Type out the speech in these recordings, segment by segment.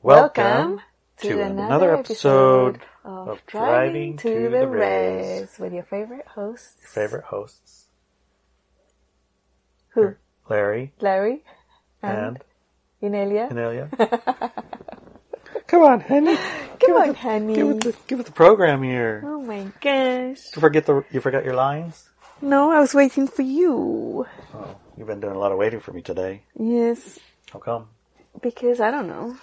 Welcome to another episode of Driving to the Res with your favorite hosts. Who? Larry. And Inelia. Come on, honey. Give it the program here. Oh my gosh. You forgot your lines? No, I was waiting for you. Oh, you've been doing a lot of waiting for me today. Yes. How come? Because I don't know.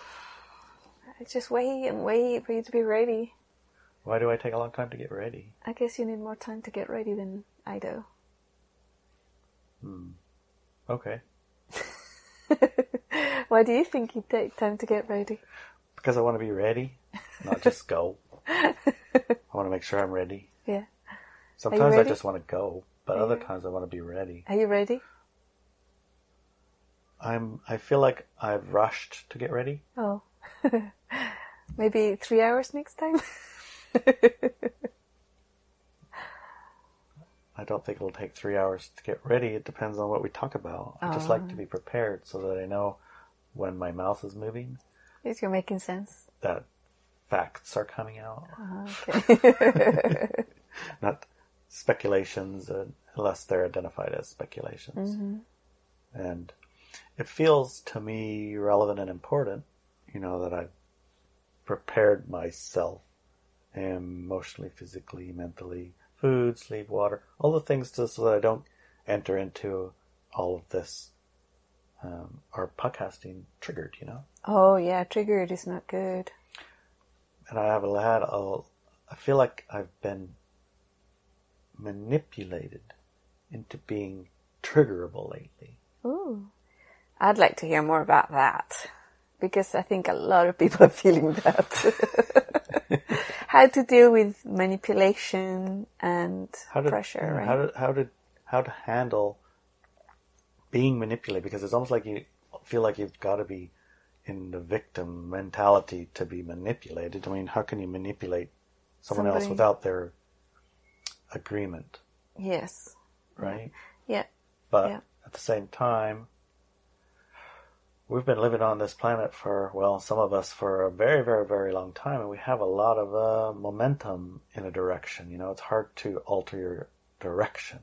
I just wait and wait for you to be ready. Why do I take a long time to get ready? I guess you need more time to get ready than I do. Okay. Why do you think you take time to get ready? Because I want to be ready, not just go. I want to make sure I'm ready. Yeah. Sometimes I just want to go, but other times I want to be ready. Are you ready? I feel like I've rushed to get ready. Oh. Maybe 3 hours next time? I don't think it'll take 3 hours to get ready. It depends on what we talk about. I just like to be prepared so that I know when my mouth is moving. If you're making sense. That facts are coming out. Okay. Not speculations, unless they're identified as speculations. Mm-hmm. And it feels to me relevant and important, that I've prepared myself emotionally, physically, mentally, food, sleep, water, all the things so that I don't enter into all of this, or podcasting triggered, Oh yeah, triggered is not good. And I feel like I've been manipulated into being triggerable lately. Ooh. I'd like to hear more about that, because I think a lot of people are feeling that. How to deal with manipulation and pressure, right? How to handle being manipulated, because it's almost like you feel like you've got to be in the victim mentality to be manipulated. I mean, how can you manipulate someone else without their agreement? Yes. Right? Yeah. But at the same time, we've been living on this planet some of us for a very, very, very long time, and we have a lot of momentum in a direction. It's hard to alter your direction.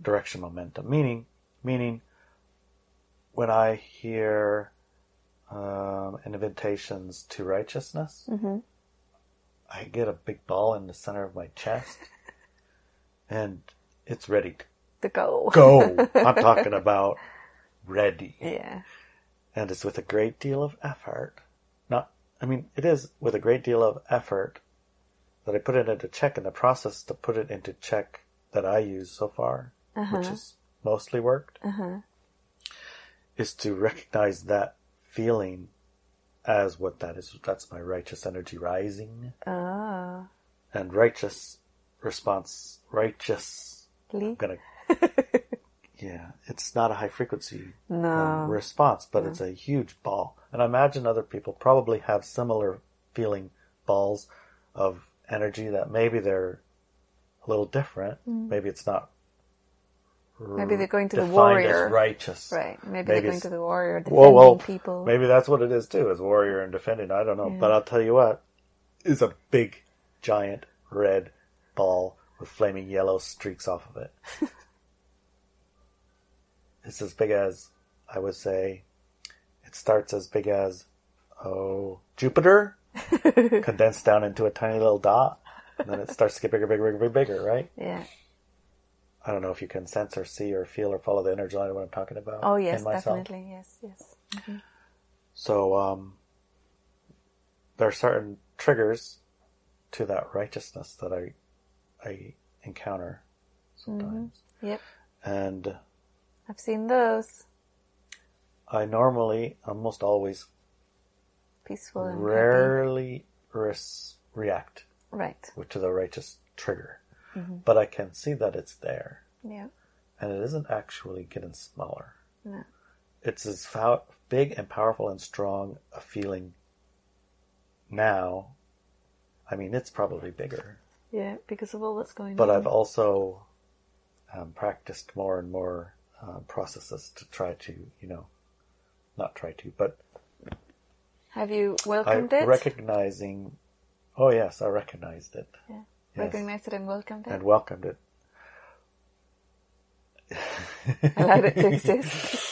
Direction momentum. Meaning when I hear invitations to righteousness, I get a big ball in the center of my chest, and it's ready to go. I'm talking about ready. Yeah. And it's with a great deal of effort. It is with a great deal of effort that I put it into check, in the process to put it into check that I use so far, which has mostly worked, is to recognize that feeling as what that is. That's my righteous energy rising. Ah. And righteous response, I'm gonna... Yeah, it's not a high frequency response, but it's a huge ball. And I imagine other people probably have similar feeling balls of energy that maybe they're a little different. Maybe it's not. Maybe they're going to the defined warrior. As righteous. Right. Maybe they're going to the warrior, defending people. Maybe that's what it is too, is warrior and defending. I don't know. Yeah. But I'll tell you what, is a big, giant, red ball with flaming yellow streaks off of it. It's as big as, I would say, it starts as big as, Jupiter, condensed down into a tiny little dot, and then it starts to get bigger, right? Yeah. I don't know if you can sense or see or feel or follow the energy line of what I'm talking about. Oh, yes, definitely, yes. Mm-hmm. So, there are certain triggers to that righteousness that I encounter sometimes. Mm-hmm. Yep. And I've seen those. I normally, almost always, peaceful and rarely react to the righteous trigger. Mm-hmm. But I can see that it's there. Yeah. And it isn't actually getting smaller. No. It's as big and powerful and strong a feeling now. It's probably bigger. Yeah, because of all that's going on. But I've also practiced more and more processes to try to, not try to, but Have you welcomed it? Recognizing... Oh, yes, I recognized it. Yeah. Yes. Recognized it and welcomed it? And welcomed it. Allowed it to exist.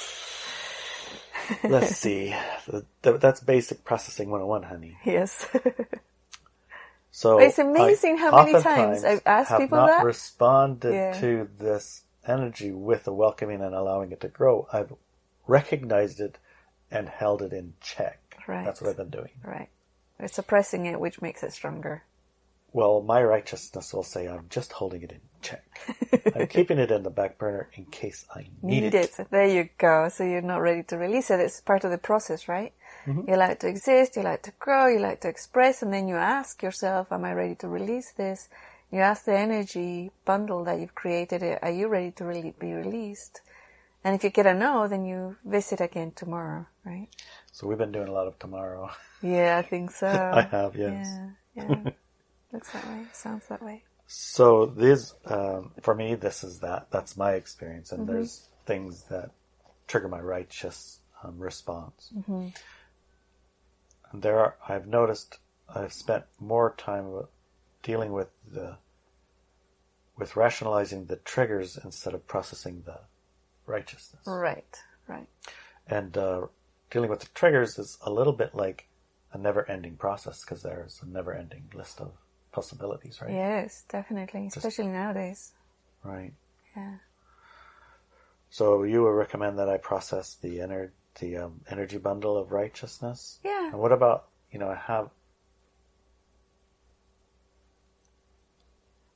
Let's see. That's basic processing 101, honey. Yes. So it's amazing how many times I've asked people that. Have not responded to this energy with a welcoming and allowing it to grow. I've recognized it and held it in check. Right. That's what I've been doing. Right. We're suppressing it, which makes it stronger. Well, my righteousness will say I'm just holding it in check. I'm keeping it in the back burner in case I need it. There you go. So you're not ready to release it. It's part of the process, right? Mm-hmm. You allow it to exist, you allow it to grow, you allow it to express, and then you ask yourself, am I ready to release this? You ask the energy bundle that you've created, are you ready to be released? And if you get a no, then you visit again tomorrow, right? So we've been doing a lot of tomorrow. Yeah, I think so. I have, yes. Yeah. Looks that way. Sounds that way. So this, for me, this is that. That's my experience. And there's things that trigger my righteous response. Mm-hmm. And I've noticed I've spent more time dealing with rationalizing the triggers instead of processing the righteousness. Right. And dealing with the triggers is a little bit like a never-ending process because there's a never-ending list of possibilities, right? Yes, definitely, especially nowadays. Right. Yeah. So you would recommend that I process the energy bundle of righteousness? Yeah. And what about,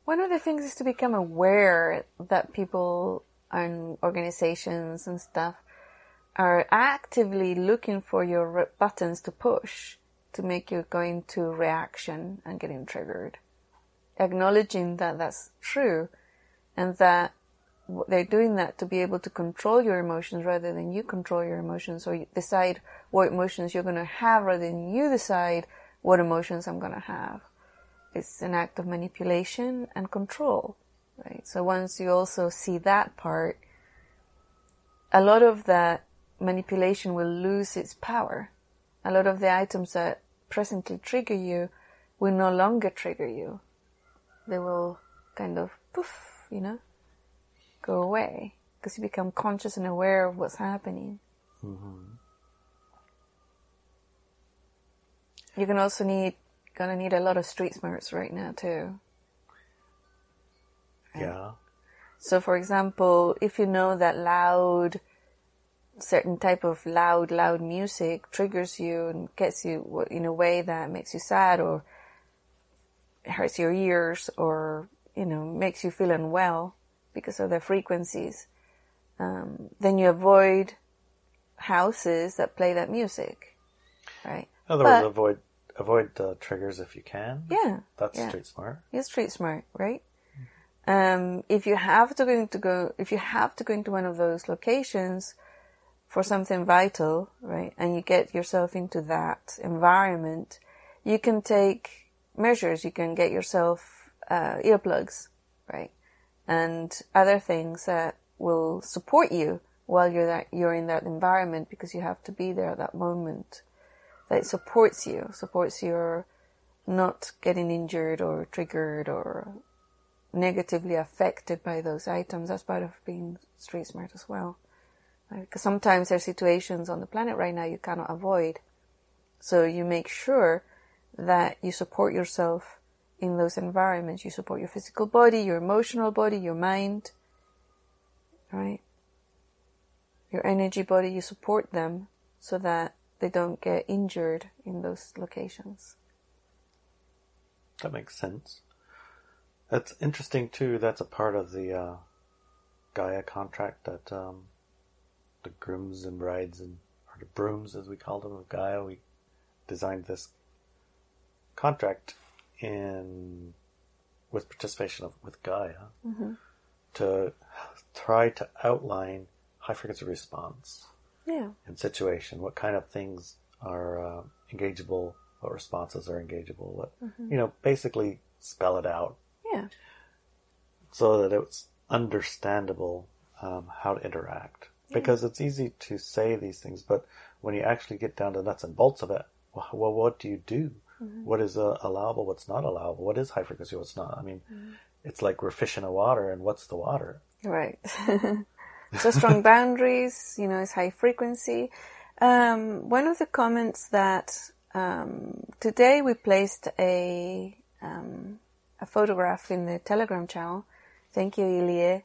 One of the things is to become aware that people and organizations and stuff are actively looking for your buttons to push to make you go into reaction and getting triggered. Acknowledging that that's true and that they're doing that to be able to control your emotions rather than you control your emotions, or you decide what emotions you're going to have rather than you decide what emotions I'm going to have. It's an act of manipulation and control, right? So once you also see that part, a lot of that manipulation will lose its power. A lot of the items that presently trigger you will no longer trigger you. They will kind of poof, go away because you become conscious and aware of what's happening. Mm-hmm. You're gonna need a lot of street smarts right now too. Right? Yeah. So for example, if you know that certain type of loud music triggers you and gets you in a way that makes you sad or hurts your ears or, makes you feel unwell because of the frequencies, then you avoid houses that play that music, right? In other words, avoid the triggers if you can. Yeah. That's street smart. It's street smart, right? If you have to go into one of those locations for something vital, right, and you get yourself into that environment, you can take measures. You can get yourself earplugs, right, and other things that will support you while you're in that environment, because you have to be there at that moment. That supports your not getting injured or triggered or negatively affected by those items. That's part of being street smart as well. Because sometimes there are situations on the planet right now you cannot avoid. So you make sure that you support yourself in those environments. You support your physical body, your emotional body, your mind, right? Your energy body, you support them so that they don't get injured in those locations. That makes sense. That's interesting too. That's a part of the Gaia contract that the grooms and brides or the brooms, as we call them, of Gaia. We designed this contract with participation with Gaia to try to outline high frequency response in situation. What kind of things are engageable? What responses are engageable? What basically spell it out. Yeah. So that it's understandable how to interact. Because it's easy to say these things, but when you actually get down to the nuts and bolts of it, well, what do you do? What is allowable? What's not allowable? What is high frequency? What's not? I mean, it's like we're fish in the water, and what's the water? Right. So strong boundaries, is high frequency. One of the comments that today we placed a photograph in the Telegram channel. Thank you, Inelia.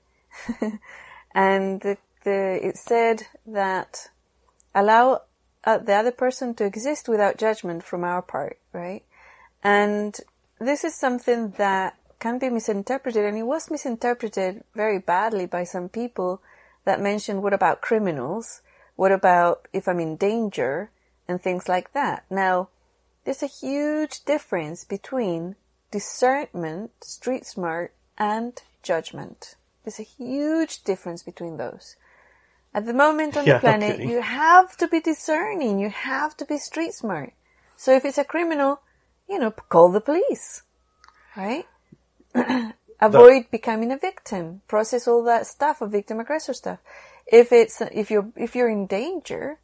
And it said that allow the other person to exist without judgment from our part, right? And this is something that can be misinterpreted, and it was misinterpreted very badly by some people that mentioned, what about criminals? What about if I'm in danger? And things like that. Now, there's a huge difference between discernment, street smart, and judgment. There's a huge difference between those. At the moment on the planet, you have to be discerning. You have to be street smart. So if it's a criminal, call the police, right? Avoid becoming a victim. Process all that stuff, of victim aggressor stuff. If you're in danger,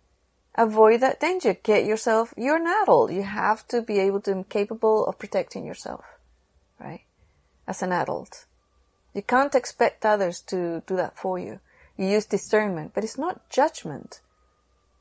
avoid that danger. Get yourself. You're an adult. You have to be able to be capable of protecting yourself, right? As an adult, you can't expect others to do that for you. You use discernment, but it's not judgment.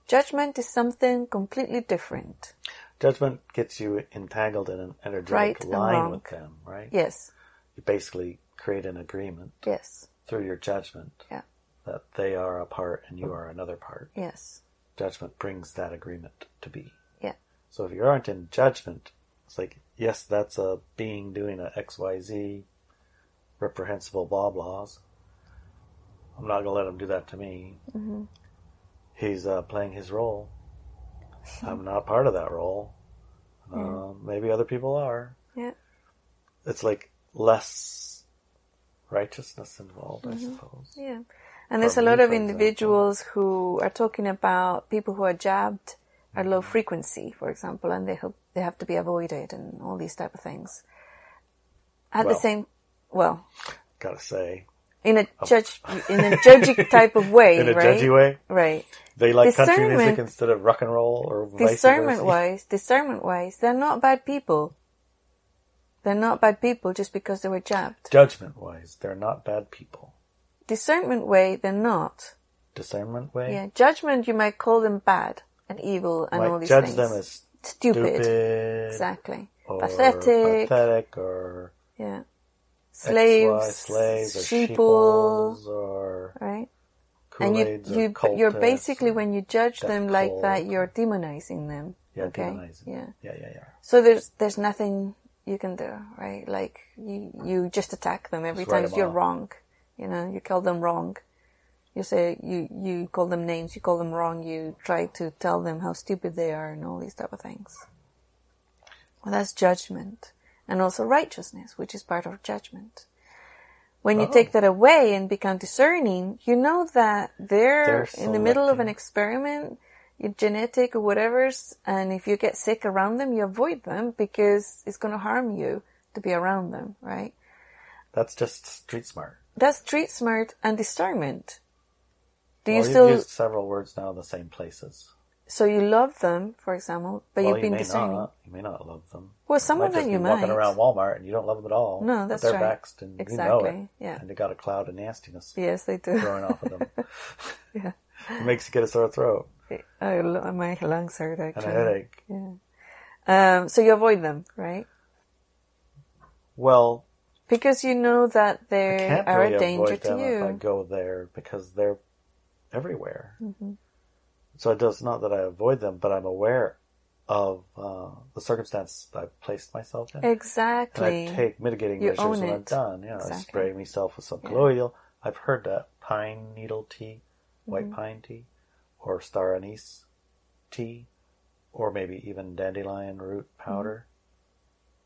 Judgment is something completely different. Judgment gets you entangled in an energetic line with them, right? Yes. You basically create an agreement. Yes. Through your judgment. Yeah. That they are a part and you are another part. Yes. Judgment brings that agreement to be. Yeah. So if you aren't in judgment, it's like, yes, that's a being doing a XYZ, reprehensible blah blahs. I'm not going to let him do that to me. Mm-hmm. He's playing his role. I'm not part of that role. Maybe other people are. Yeah. It's like less righteousness involved, I suppose. Yeah. And there's a lot of individuals who are talking about people who are jabbed are low gotta for example, and they have to be avoided and all these type of things. Gotta say, in a judgy type of way, in a right? judgy way, right? They like country music instead of rock and roll, or discernment wise, they're not bad people. They're not bad people just because they were jabbed. Judgment wise, they're not bad people. Discernment way, they're not. Discernment way? Yeah. Judgment, you might call them bad and evil and all these things. Judge them as stupid. Exactly. Or pathetic. Or yeah. Slaves or sheeples, or right? Kool-Aids, and you're basically, when you judge them like that, you're demonizing them. Yeah, okay? demonizing. Yeah. Yeah. So there's nothing you can do, right? Like you just attack them every time you're wrong. You call them wrong. You say you call them names. You call them wrong. You try to tell them how stupid they are and all these type of things. Well, that's judgment. And also righteousness, which is part of judgment. When you take that away and become discerning, you know that they're in the middle of an experiment, genetic or whatever's, and if you get sick around them, you avoid them because it's going to harm you to be around them, right? That's just street smart. That's street smart and discernment. You've used several words now in the same places. So you love them, for example, but you've been discerning. You may not love them. Well, some of them you might. Walking around Walmart and you don't love them at all. No, that's but they're right. vexed and exactly. you know it. Yeah. And they got a cloud of nastiness. Yes, they do. Growing off of them. Yeah. It makes you get a sore throat. My lungs hurt, actually. And a headache. Yeah. So you avoid them, right? Well, because you know that they are a danger to you. If I go there, because they're everywhere. Mm-hmm. So it does not that I avoid them, but I'm aware of the circumstance I've placed myself in. Exactly. And I take mitigating measures when I'm done. Exactly. I spray myself with some colloidal. I've heard that pine needle tea, white pine tea, or star anise tea, or maybe even dandelion root powder.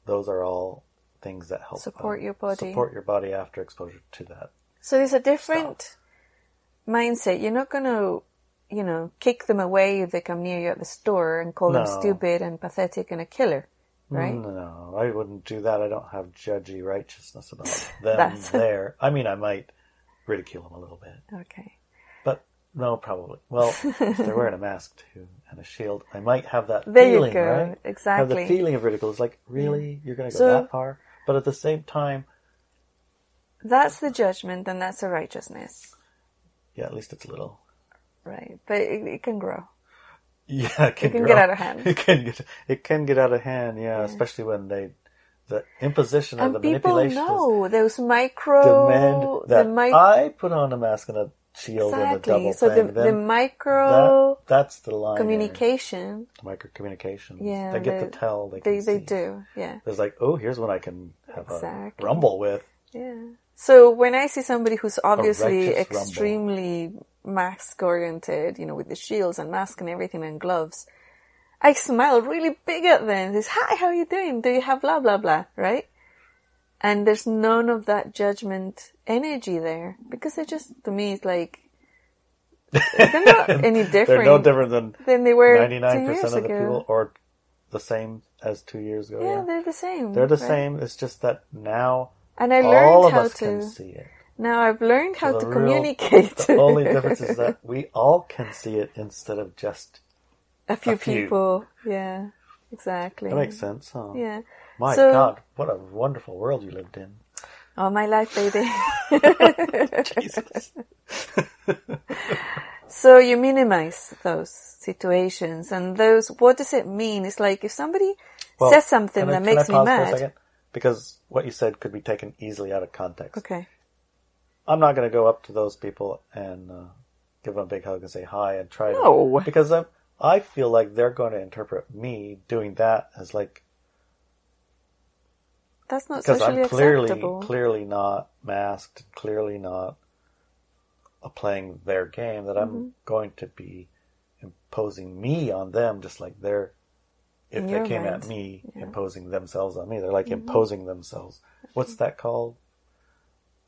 Those are all things that help support your body after exposure to that. So there's a different mindset. You're not going to, kick them away if they come near you at the store and call them stupid and pathetic and a killer, right? No, I wouldn't do that. I don't have judgy righteousness about them there. I mean, I might ridicule them a little bit. Okay. But No, probably. Well, if they're wearing a mask too and a shield, I might have that there feeling, you go. right? Exactly. Have the feeling of ridicule. It's like, really? You're going to go that far? But at the same time... That's the judgment and that's the righteousness. Yeah, at least it's little. Right. But it can grow. Yeah, it can get out of hand. It can get out of hand, yeah. Especially when the imposition or the manipulation know those micro... demand that I put on a mask and a shield and a double so thing. the micro... That's the line. Communication. The micro communications. Yeah. They get to tell. They do, yeah. There's like, oh, here's one I can have a rumble with. Yeah. So when I see somebody who's obviously extremely mask-oriented, with the shields and mask and everything and gloves, I smile really big at them. Says, hi, how are you doing? Do you have blah, blah, blah, right? And there's none of that judgment energy there. Because they're just, to me, it's like, they're not any different. They're no different than they were 99% of the people, or the same as 2 years ago. Yeah, they're the same. They're the same. It's just that now and I learned all of how us to can see it. Now I've learned how to communicate. The only difference is that we all can see it instead of just a few people. Yeah, exactly. That makes sense, huh? Yeah. My God, what a wonderful world you lived in. All my life, baby. Jesus. So you minimize those situations and those, what does it mean? It's like if somebody says something that makes me mad. For a second? Because what you said could be taken easily out of context. Okay. I'm not going to go up to those people and give them a big hug and say hi and try to... Because I feel like they're going to interpret me doing that as like... That's not socially acceptable. Clearly not masked, clearly not playing their game, that I'm going to be imposing me on them just like they're... If they came at me, imposing themselves on me, they're like imposing themselves. What's that called?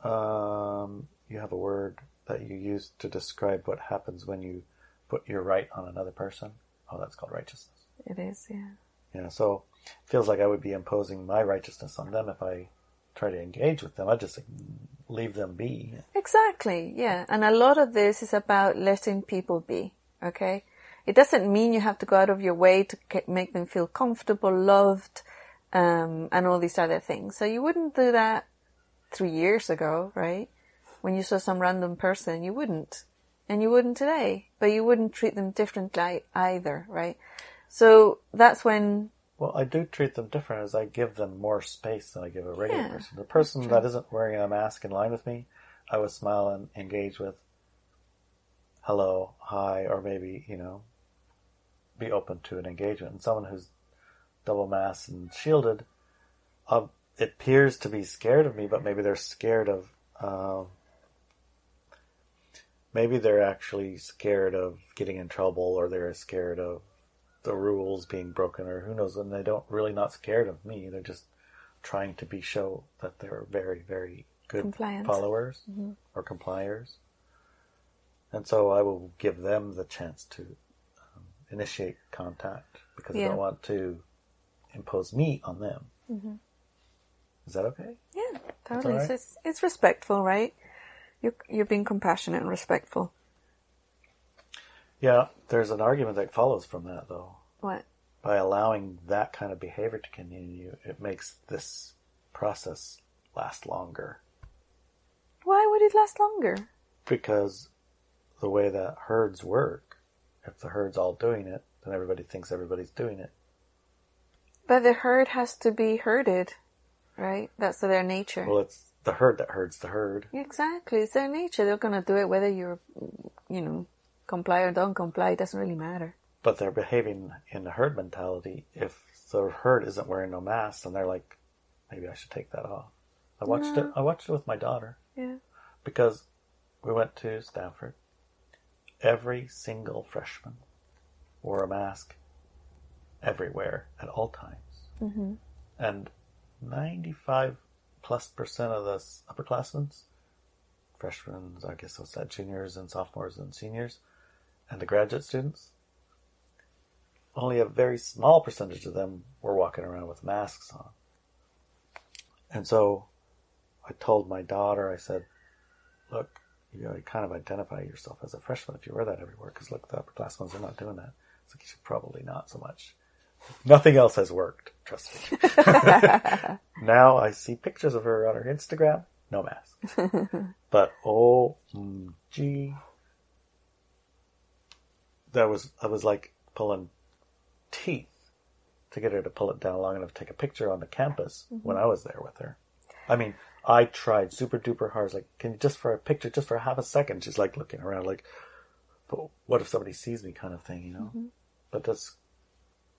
You have a word that you use to describe what happens when you put your right on another person. Oh, that's called righteousness. It is, yeah. Yeah, so it feels like I would be imposing my righteousness on them if I try to engage with them. I'd just leave them be. Exactly, yeah. And a lot of this is about letting people be, okay? It doesn't mean you have to go out of your way to make them feel comfortable, loved, and all these other things. So you wouldn't do that 3 years ago, right? When you saw some random person, you wouldn't. And you wouldn't today. But you wouldn't treat them differently either, right? So that's when... Well, I do treat them different as I give them more space than I give a regular person. The person that isn't wearing a mask in line with me, I would smile and engage with hello, hi, or maybe, be open to an engagement. And someone who's double masked and shielded, it appears to be scared of me, but maybe they're scared of, maybe they're actually scared of getting in trouble, or they're scared of the rules being broken, or who knows, and they don't really not scared of me. They're just trying to show that they're very, very good followers or compliers. And so I will give them the chance to initiate contact because I don't want to impose me on them. Mm-hmm. Is that okay? Yeah, totally. Right? So it's respectful, right? You're being compassionate and respectful. Yeah, there's an argument that follows from that, though. What? By allowing that kind of behavior to continue, it makes this process last longer. Why would it last longer? Because the way that herds work, if the herd's all doing it, then everybody thinks everybody's doing it. But the herd has to be herded, right? That's their nature. Well, it's the herd that herds the herd. Exactly. It's their nature. They're going to do it whether you're, comply or don't comply. It doesn't really matter. But they're behaving in the herd mentality. If the herd isn't wearing no mask, then they're like, maybe I should take that off. I watched it with my daughter. Yeah. Because we went to Stanford. Every single freshman wore a mask everywhere at all times. Mm-hmm. And 95+% of the upperclassmen, freshmen, I guess what's that, juniors and sophomores and seniors, and the graduate students, only a very small percentage of them were walking around with masks on. And so I told my daughter, I said, look, you kind of identify yourself as a freshman if you wear that everywhere, because look, the upperclassmen are not doing that. It's like, you should probably not so much. Nothing else has worked, trust me. Now I see pictures of her on her Instagram, no mask. But OMG, I was like pulling teeth to get her to pull it down long enough to take a picture on the campus when I was there with her. I mean, I tried super duper hard. I was like, can you just for a picture, just for half a second? She's like looking around like, but what if somebody sees me kind of thing, you know? But that's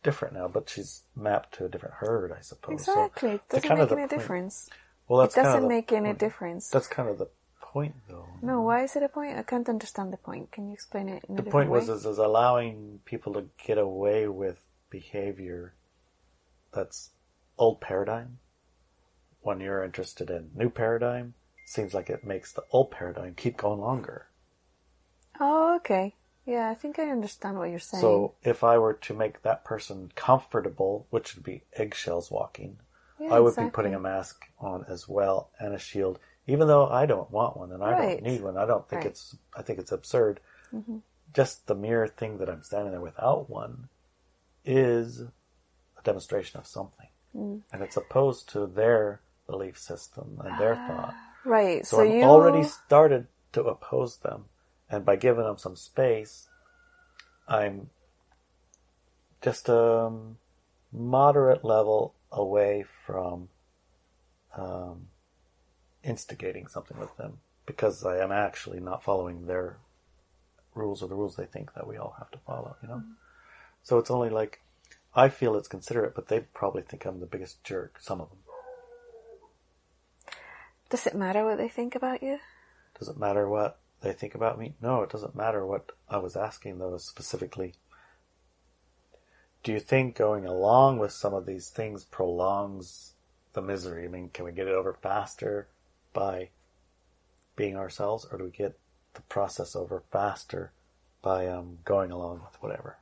different now, but she's mapped to a different herd, I suppose. Exactly. It doesn't make any difference. Well, it doesn't make any difference. That's kind of the point, though. No, why is it a point? I can't understand the point. Can you explain it in a different way? The point was allowing people to get away with behavior that's old paradigm. When you're interested in new paradigm, seems like it makes the old paradigm keep going longer. Oh, okay. Yeah, I think I understand what you're saying. So if I were to make that person comfortable, which would be eggshells walking, I would be putting a mask on as well and a shield, even though I don't want one and I don't need one. I don't think I think it's absurd. Just the mere thing that I'm standing there without one is a demonstration of something. And it's opposed to their belief system and their thought. Right. So I'm already started to oppose them. And by giving them some space, I'm just a moderate level away from instigating something with them, because I am actually not following their rules or the rules they think that we all have to follow, you know? So it's only like, I feel it's considerate, but they probably think I'm the biggest jerk, some of them. Does it matter what they think about you? Does it matter what they think about me? No, it doesn't matter. What I was asking, though, is specifically, do you think going along with some of these things prolongs the misery? I mean, can we get it over faster by being ourselves, or do we get the process over faster by going along with whatever?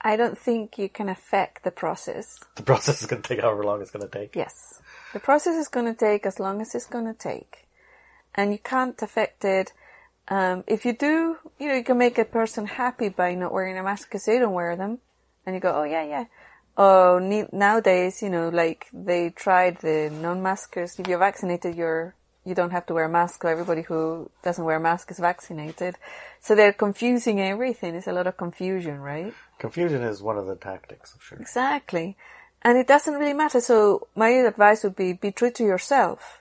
I don't think you can affect the process. The process is going to take however long it's going to take? Yes. The process is going to take as long as it's going to take. And you can't affect it. If you do, you can make a person happy by not wearing a mask because they don't wear them. And you go, oh, yeah. Oh, nowadays, like they tried the non-maskers. If you're vaccinated, you don't have to wear a mask. So everybody who doesn't wear a mask is vaccinated. So they're confusing everything. It's a lot of confusion, right? Confusion is one of the tactics, I'm sure. Exactly. And it doesn't really matter. So my advice would be true to yourself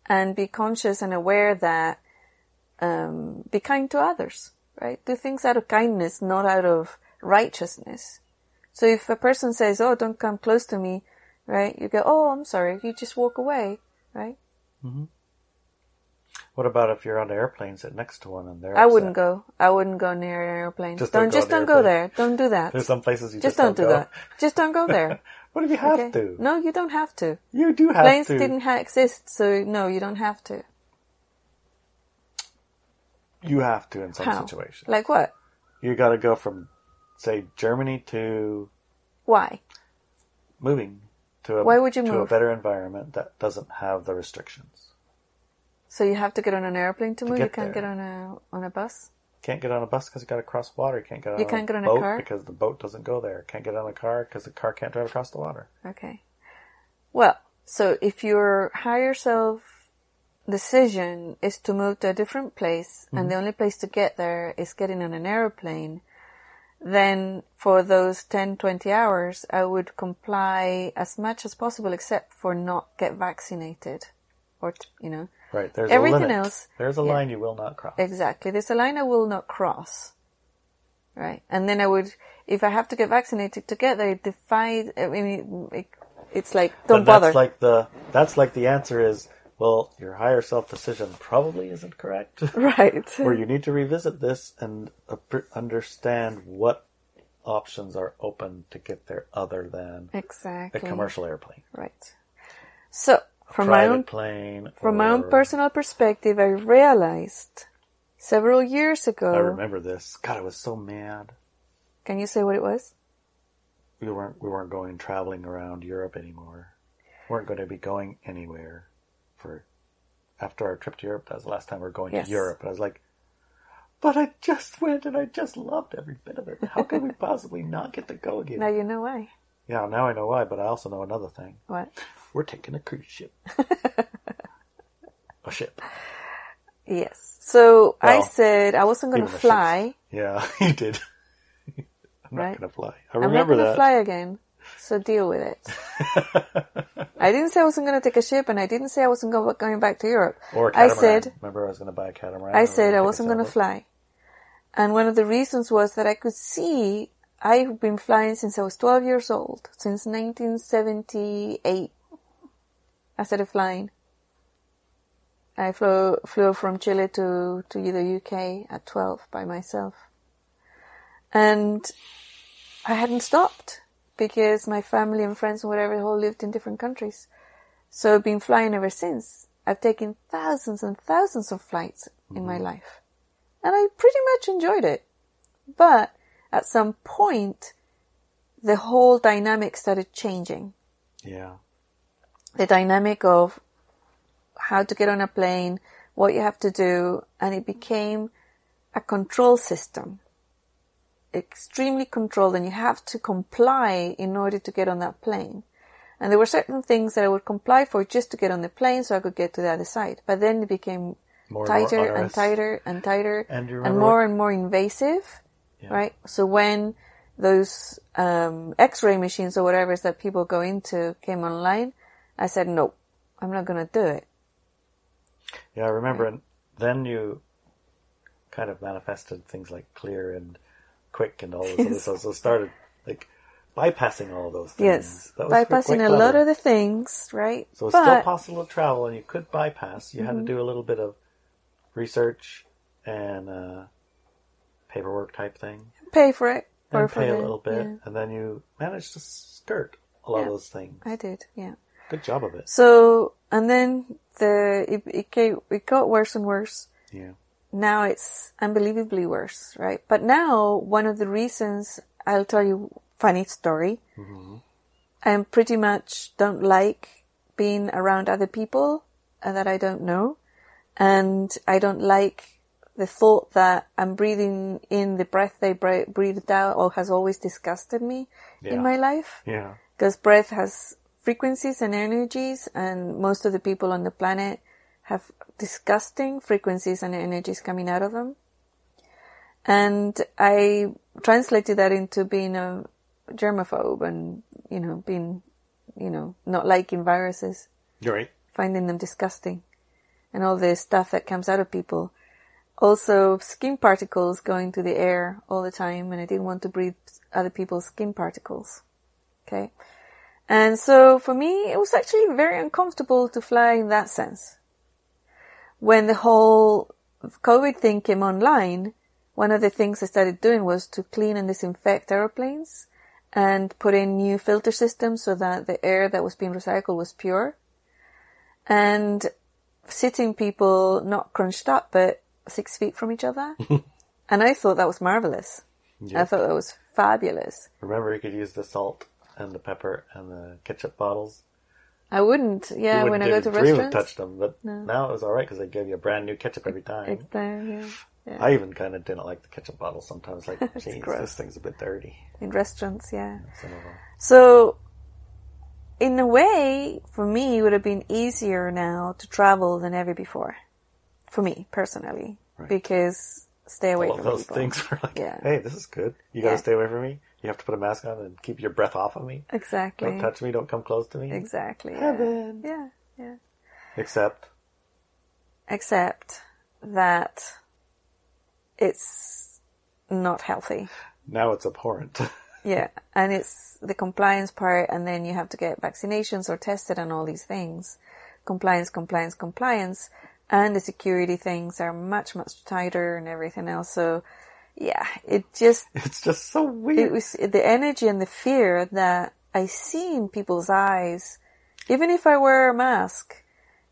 and be conscious and aware that, be kind to others, right? Do things out of kindness, not out of righteousness. So if a person says, oh, don't come close to me, right? You go, oh, I'm sorry. You just walk away, right? Mm-hmm. What about if you're on an airplane, sit next to one and they're upset? I wouldn't go near an airplane. Just don't go there. Don't do that. There's some places you just don't do that. Just don't go there. What if you have to? No, you don't have to. You do have Planes to. Planes didn't exist, so no, you don't have to. You have to in some situations. Like what? You got to go from, say, Germany to... Why? Moving to Why would you move? To a better environment that doesn't have the restrictions. So you have to get on an airplane to move? You can't get on a bus? Can't get on a bus because you got to cross water. You can't get on a boat car? because the boat doesn't go there. Can't get on a car because the car can't drive across the water. Okay. Well, so if your higher self decision is to move to a different place, and the only place to get there is getting on an airplane, then for those 10, 20 hours, I would comply as much as possible except for not get vaccinated. Or, Right, there's everything a limit. else. There's a line you will not cross. Exactly. There's a line I will not cross. Right. And then I would, if I have to get vaccinated to get there, it's like, don't bother. That's like the answer is, well, your higher self decision probably isn't correct. Right. Or you need to revisit this and understand what options are open to get there other than a commercial airplane. Right. So, from my own personal perspective, I realized several years ago. I remember this. God, I was so mad. Can you say what it was? We weren't going traveling around Europe anymore. We weren't going to be going anywhere for after our trip to Europe. That was the last time we were going to Europe. And I was like, but I just went and I just loved every bit of it. How can we possibly not get to go again? Now you know why. Yeah, now I know why, but I also know another thing. What? We're taking a cruise ship. A ship. Yes. So I said I wasn't going to fly. Yeah, you did. I'm not going to fly. I remember that. I'm not going to fly again. So deal with it. I didn't say I wasn't going to take a ship, and I didn't say I wasn't going back to Europe. Or a catamaran. Remember, I was going to buy a catamaran. I said I wasn't going to fly. And one of the reasons was that I could see I've been flying since I was 12 years old. Since 1978, I started flying. I flew from Chile to the UK at 12 by myself. And I hadn't stopped because my family and friends and whatever all lived in different countries. So I've been flying ever since. I've taken thousands and thousands of flights in my life. And I pretty much enjoyed it. But at some point, the whole dynamic started changing. Yeah. The dynamic of how to get on a plane, what you have to do, and it became a control system. Extremely controlled, and you have to comply in order to get on that plane. And there were certain things that I would comply for just to get on the plane so I could get to the other side. But then it became tighter and tighter and tighter and more invasive, right? So when those X-ray machines or whatever that people go into came online, I said, no, I'm not going to do it. Yeah, I remember. And then you kind of manifested things like clear and quick and all this other stuff. So started like bypassing all those things. Yes, bypassing a lot of the things, right? So it's still possible to travel, and you could bypass. You had to do a little bit of research and paperwork type thing. Pay for it. And pay a little bit, and then you managed to skirt a lot of those things. I did, yeah. Good job of it. So, and then it got worse and worse. Yeah. Now it's unbelievably worse, right? But now, one of the reasons, I'll tell you a funny story. Mm-hmm. I pretty much don't like being around other people that I don't know. And I don't like the thought that I'm breathing in the breath they breathed out, or has always disgusted me in my life. Yeah. Because breath has frequencies and energies, and most of the people on the planet have disgusting frequencies and energies coming out of them. And I translated that into being a germaphobe and, being, not liking viruses. You're right. Finding them disgusting. And all the stuff that comes out of people. Also, skin particles going to the air all the time, and I didn't want to breathe other people's skin particles. Okay? And so, for me, it was actually very uncomfortable to fly in that sense. When the whole COVID thing came online, one of the things I started doing was to clean and disinfect aeroplanes and put in new filter systems so that the air that was being recycled was pure. And sitting people not crunched up, but 6 feet from each other. And I thought that was marvelous. Yeah. I thought that was fabulous. Remember, you could use the salt and the pepper and the ketchup bottles. I wouldn't, when I go to restaurants. Dream of touch them, but now it was alright because they gave you a brand new ketchup every time. It's there, yeah. I even kind of didn't like the ketchup bottle sometimes. Like, geez, this thing's a bit dirty. In restaurants, yeah. Some of them. So, in a way, for me, it would have been easier now to travel than ever before. For me, personally. Right. Because stay away from people. All of those things were like, hey, this is good. You gotta stay away from me. You have to put a mask on and keep your breath off of me. Exactly. Don't touch me. Don't come close to me. Exactly. Heaven. Yeah. Except that it's not healthy. Now it's abhorrent. Yeah. And it's the compliance part, and then you have to get vaccinations or tested and all these things. Compliance. And the security things are much, much tighter and everything else. So, yeah, it's just so weird. It was the energy and the fear that I see in people's eyes. Even if I wear a mask,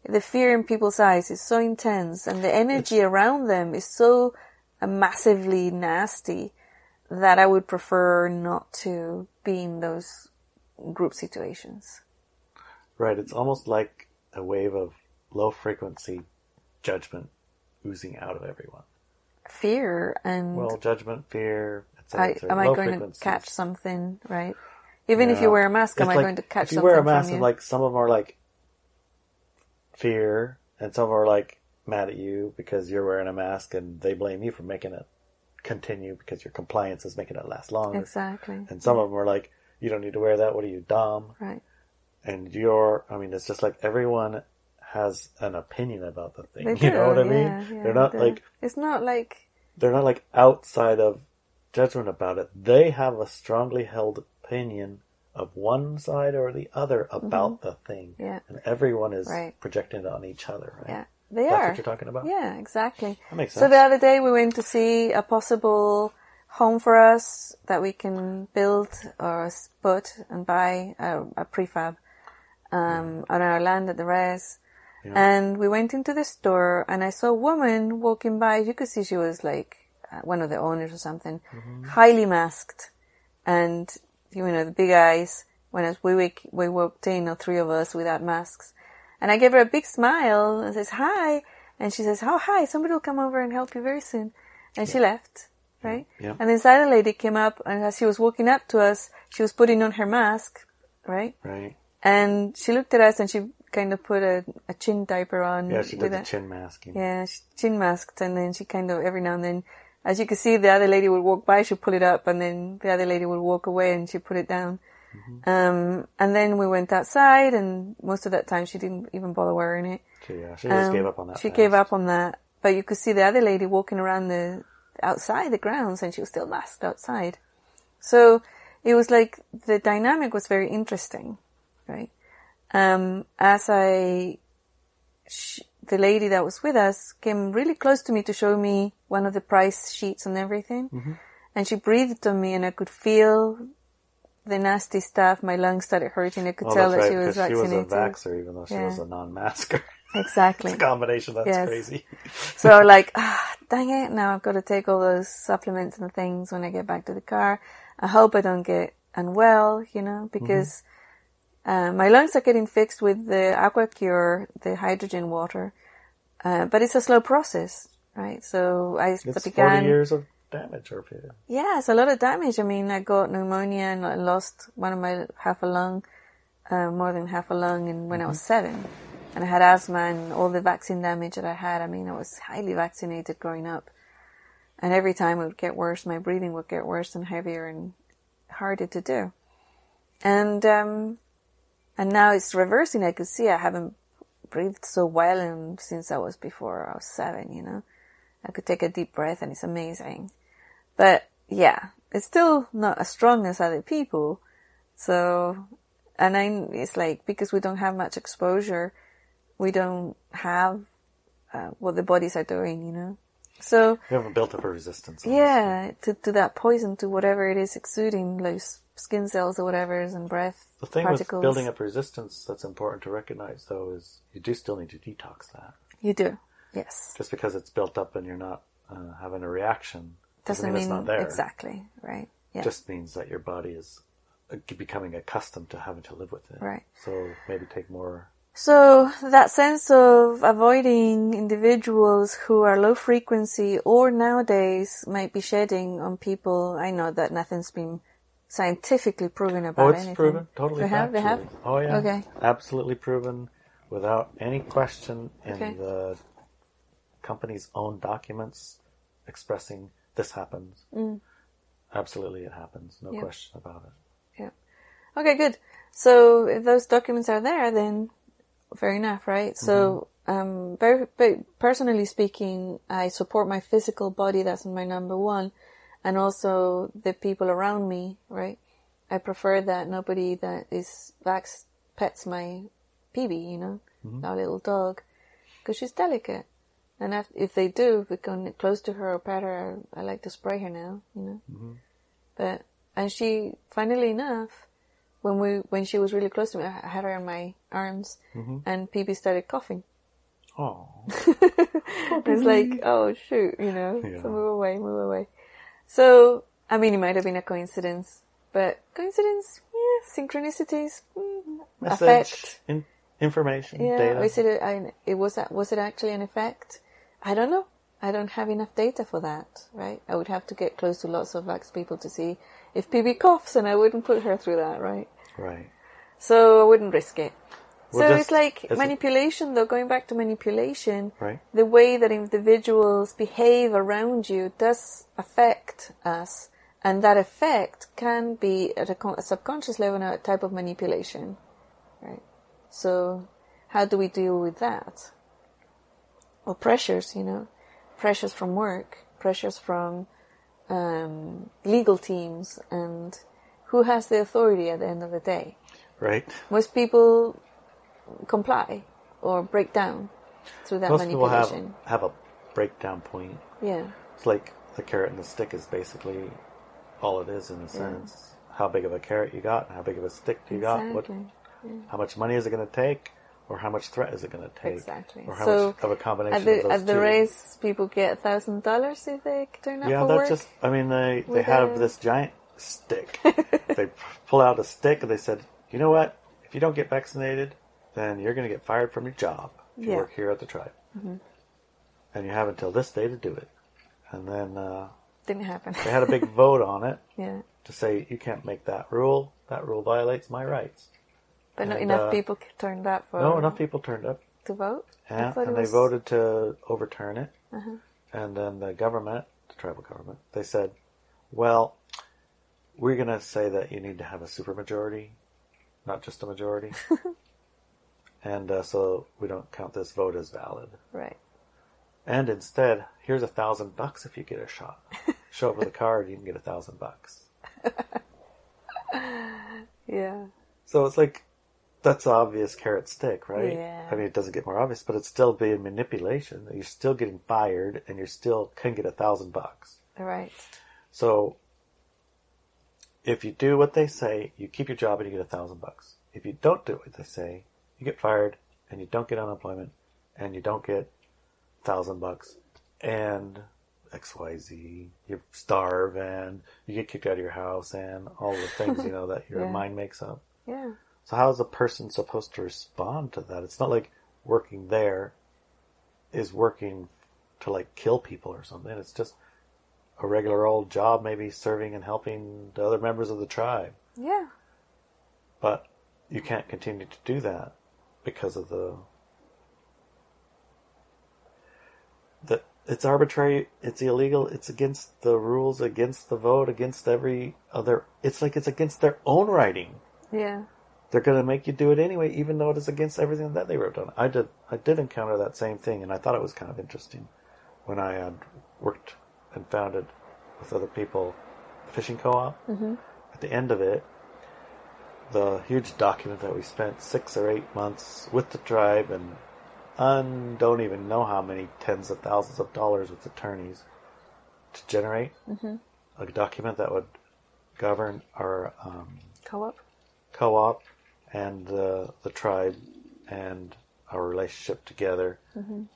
the fear in people's eyes is so intense, and the energy around them is so massively nasty that I would prefer not to be in those group situations. Right. It's almost like a wave of low frequency judgment oozing out of everyone. Fear and... Well, judgment, fear, etc. Am I going to catch something, right? Even if you wear a mask, am I going to catch something from you? If you wear a mask, and like some of them are like fear, and some are like mad at you because you're wearing a mask, and they blame you for making it continue because your compliance is making it last longer. Exactly. And some of them are like, you don't need to wear that. What are you, dumb? Right. And it's just like everyone has an opinion about the thing. They do, you know what I mean? Yeah, they're not like... It's not like... They're not like outside of judgment about it. They have a strongly held opinion of one side or the other about the thing. Yeah. And everyone is projecting it on each other, right? Yeah. That's what you're talking about? Yeah, exactly. That makes sense. So the other day we went to see a possible home for us that we can build or put and buy a prefab on our land at the res. Yeah. And we went into the store and I saw a woman walking by. You could see she was like one of the owners or something, highly masked. And, the big eyes. When we walked in, 3 of us without masks. And I gave her a big smile and says, hi. And she says, oh, hi, somebody will come over and help you very soon. And she left, right? Yeah. And this other lady came up, and as she was walking up to us, she was putting on her mask, right? Right. And she looked at us and she kind of put a chin diaper on. Yeah, she did the chin masking. Yeah, she chin masked, and then she kind of, every now and then, as you could see, the other lady would walk by, she'd pull it up, and then the other lady would walk away and she'd put it down. And then we went outside, and most of that time she didn't even bother wearing it. She just gave up on that. She gave up on that. But you could see the other lady walking around outside the grounds, and she was still masked outside. So it was like the dynamic was very interesting, right? The lady that was with us came really close to me to show me one of the price sheets and everything. And she breathed on me, and I could feel the nasty stuff. My lungs started hurting. I could tell that she was vaccinated. She was a vaxxer, even though she was a non-masker. Exactly. It's a combination that's crazy. So like, dang it, now I've got to take all those supplements and things when I get back to the car. I hope I don't get unwell, because my lungs are getting fixed with the AquaCure, the hydrogen water. But it's a slow process, right? So it's 40 years of damage or failure. Yeah, it's a lot of damage. I mean, I got pneumonia and I lost half a lung, more than half a lung when I was 7. And I had asthma and all the vaccine damage that I had. I mean, I was highly vaccinated growing up. And every time it would get worse, my breathing would get worse and heavier and harder to do. And now it's reversing. I could see I haven't breathed so well since I was 7, I could take a deep breath and it's amazing. But yeah, it's still not as strong as other people. So, it's like, because we don't have much exposure, we don't have what the bodies are doing, So we haven't built up a resistance. Yeah, to that poison, to whatever it is exuding, like skin cells or whatever, and breath The thing particles. With building up resistance that's important to recognize, though, is you do still need to detox that. You do, yes. Just because it's built up and you're not having a reaction doesn't mean it's not there. Exactly, right. Yeah. It just means that your body is becoming accustomed to having to live with it. Right. So maybe take more... So that sense of avoiding individuals who are low frequency or nowadays might be shedding on people. I know that nothing's been scientifically proven about anything. Oh, it's proven. Totally. They have? Oh, yeah. Okay. Absolutely proven without any question in the company's own documents expressing this happens. Absolutely it happens. No question about it. Yeah. Okay, good. So if those documents are there, then fair enough, right? So, very personally speaking, I support my physical body. That's my number one. And also the people around me, right? I prefer that nobody that is vaxxed pets my PB, our little dog, because she's delicate. And if they do, if we come close to her or pet her, I like to spray her now, And she, funnily enough, when she was really close to me, I had her in my arms, and PB started coughing. Oh. It's like, oh shoot, so move away. So, I mean, it might have been a coincidence, but synchronicities, Message information, data. Was it actually an effect? I don't know. I don't have enough data for that, right? I would have to get close to lots of vax people to see if PB coughs, and I wouldn't put her through that, right? Right. So I wouldn't risk it. Well, so it's like manipulation, though, going back to manipulation, right. The way that individuals behave around you does affect us, and that effect can be at a subconscious level a type of manipulation, right? So how do we deal with that? Or pressures, pressures from work, pressures from legal teams, and who has the authority at the end of the day? Right. Most people comply or break down through that manipulation. Most people have a breakdown point. Yeah. It's like the carrot and the stick is basically all it is in a sense. How big of a carrot you got and how big of a stick you got. How much money is it going to take? Or how much threat is it going to take? Exactly. Or how much of a combination of those two? At the race, people get $1,000 if they turn up for work. They have this giant stick. They pull out a stick and they said, you know what? If you don't get vaccinated, then you're going to get fired from your job if you work here at the tribe. Mm-hmm. And you have until this day to do it. And then didn't happen. They had a big vote on it to say, you can't make that rule. That rule violates my rights. But not enough people turned up for... No, enough people turned up. To vote? Yeah, and they voted to overturn it. Uh-huh. And then the government, the tribal government, they said, well, we're going to say that you need to have a supermajority, not just a majority. And so we don't count this vote as valid. Right. And instead, here's $1,000 if you get a shot. Show up with a card, you can get $1,000. Yeah. So it's like, that's obvious carrot stick, right? Yeah. I mean, it doesn't get more obvious, but it's still being manipulation. You're still getting fired, and you still can get $1,000. Right. So, if you do what they say, you keep your job and you get $1,000. If you don't do what they say, you get fired, and you don't get unemployment, and you don't get $1,000, and XYZ, you starve, and you get kicked out of your house, and all the things, that your mind makes up. Yeah. So how is a person supposed to respond to that? It's not like working there is working to kill people or something. It's just a regular old job, maybe serving and helping the other members of the tribe. Yeah. But you can't continue to do that because of it's arbitrary, it's illegal, it's against the rules, against the vote, against every other... It's like it's against their own writing. Yeah. They're going to make you do it anyway, even though it is against everything that they wrote down. I did encounter that same thing, and I thought it was kind of interesting when I had worked and founded with other people a fishing co-op. Mm-hmm. At the end of it, the huge document that we spent 6 or 8 months with the tribe and don't even know how many tens of thousands of dollars with attorneys to generate a document that would govern our co-op and the tribe and our relationship together